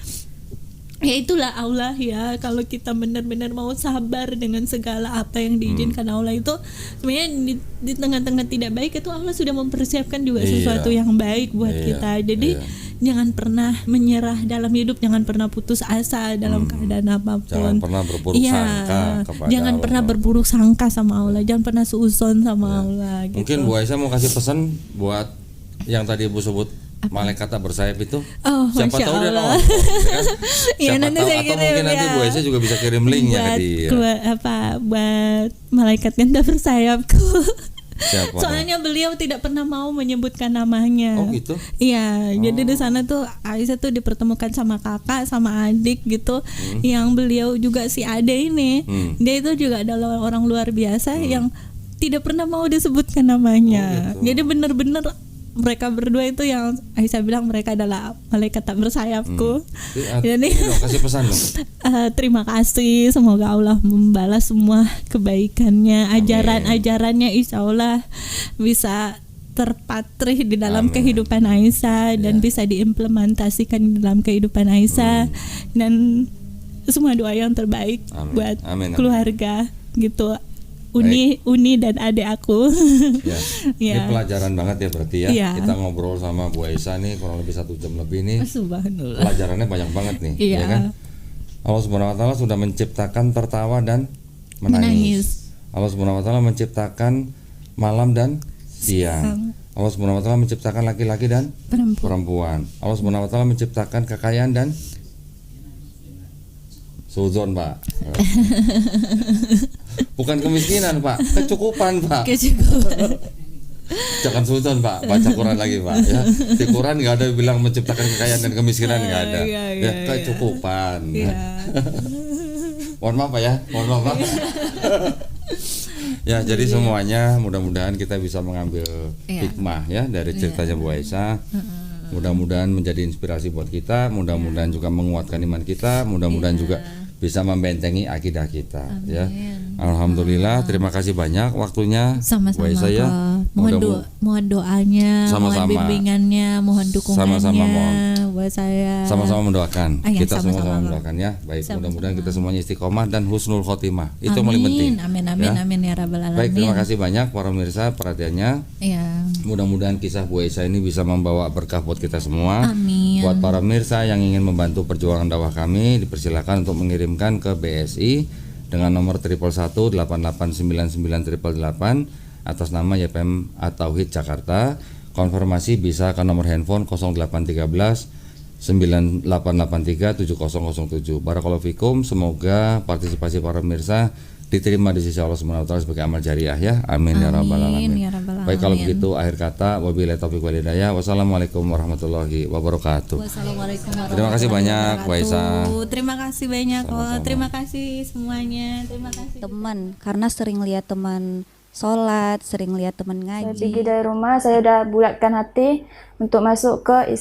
ya itulah Allah ya, kalau kita benar-benar mau sabar dengan segala apa yang diizinkan Allah itu sebenarnya di tengah-tengah tidak baik itu Allah sudah mempersiapkan juga sesuatu yang baik buat kita. Jadi jangan pernah menyerah dalam hidup, jangan pernah putus asa dalam keadaan apapun. Jangan pernah berburuk sangka kepada jangan Allah. pernah berburuk sangka sama Allah, jangan pernah suuzon sama Allah gitu. Mungkin Bu Aisyah mau kasih pesan buat yang tadi Ibu sebut malaikat tak bersayap itu. Siapa Masya tahu dia Allah. nonton kan? Ya, Siapa nanti tahu, saya atau kirim mungkin nanti ya. Bu Aisyah juga bisa kirim linknya ke dia. Buat malaikat yang tak bersayapku. Siapa? Soalnya beliau tidak pernah mau menyebutkan namanya. Oh gitu? Iya, jadi di sana tuh Aisyah tuh dipertemukan sama kakak, sama adik gitu. Yang beliau juga si Ade ini, dia itu juga adalah orang luar biasa yang tidak pernah mau disebutkan namanya. Oh, gitu. Jadi benar-benar mereka berdua itu yang Aisyah bilang mereka adalah malaikat tak bersayapku. Jadi kasih pesan dong. terima kasih, semoga Allah membalas semua kebaikannya, ajaran-ajarannya, insya Allah bisa terpatri di dalam kehidupan Aisyah dan bisa diimplementasikan di dalam kehidupan Aisyah dan semua doa yang terbaik buat keluarga gitu. Uni dan adik aku. Ini pelajaran banget ya berarti ya. Kita ngobrol sama Bu Aisyah nih kurang lebih 1 jam lebih nih. Subhanallah. Pelajarannya banyak banget nih, ya kan? Allah Subhanahu wa taala sudah menciptakan tertawa dan menangis. Allah Subhanahu wa taala menciptakan malam dan siang. Allah Subhanahu wa taala menciptakan laki-laki dan perempuan. Allah Subhanahu wa taala menciptakan kekayaan dan suzon, Pak. Bukan kemiskinan, Pak, kecukupan, Pak. Jangan suzon, Pak. Baca Quran lagi, Pak. Ya, di Quran nggak ada bilang menciptakan kekayaan dan kemiskinan, nggak ada. Kecukupan. Mohon maaf, Pak ya. Mohon maaf, Pak. Ya, jadi semuanya mudah-mudahan kita bisa mengambil hikmah ya dari ceritanya Bu Aisyah. Mudah-mudahan menjadi inspirasi buat kita, mudah-mudahan juga menguatkan iman kita, mudah-mudahan juga bisa membentengi akidah kita. Ya, alhamdulillah. Terima kasih banyak waktunya. Sama-sama. Ya. Mohon doanya, sama-sama. mohon bimbingannya, mohon dukungannya Sama-sama mohon. buat saya. Sama-sama mendoakan. Kita sama-sama sama-sama mendoakan ya. Baik, mudah-mudahan kita semuanya istiqomah dan husnul khotimah. Itu yang paling penting. Amin ya rabbal alamin. Baik, terima kasih banyak para pemirsa perhatiannya. Mudah-mudahan kisah Bu Aisyah ini bisa membawa berkah buat kita semua. Amin. Buat para pemirsa yang ingin membantu perjuangan dakwah kami, dipersilakan untuk mengirimkan ke BSI dengan nomor 111 8899 atas nama YPM At-Tauhid Jakarta. Konfirmasi bisa ke nomor handphone 0813 9883 7007. Barakallahu fikum, semoga partisipasi para pemirsa diterima di sisi Allah Subhanahu wa taala sebagai amal jariah ya. Amin ya rabbal alamin. Baik, kalau begitu akhir kata wabillahi taufiq wal hidayah. Wassalamualaikum warahmatullahi wabarakatuh. Terima kasih banyak Bu Aisyah. Terima kasih banyak terima kasih semuanya. Terima kasih. Teman, karena sering lihat teman sholat, sering lihat teman ngaji. Saya pergi dari rumah, saya udah bulatkan hati untuk masuk ke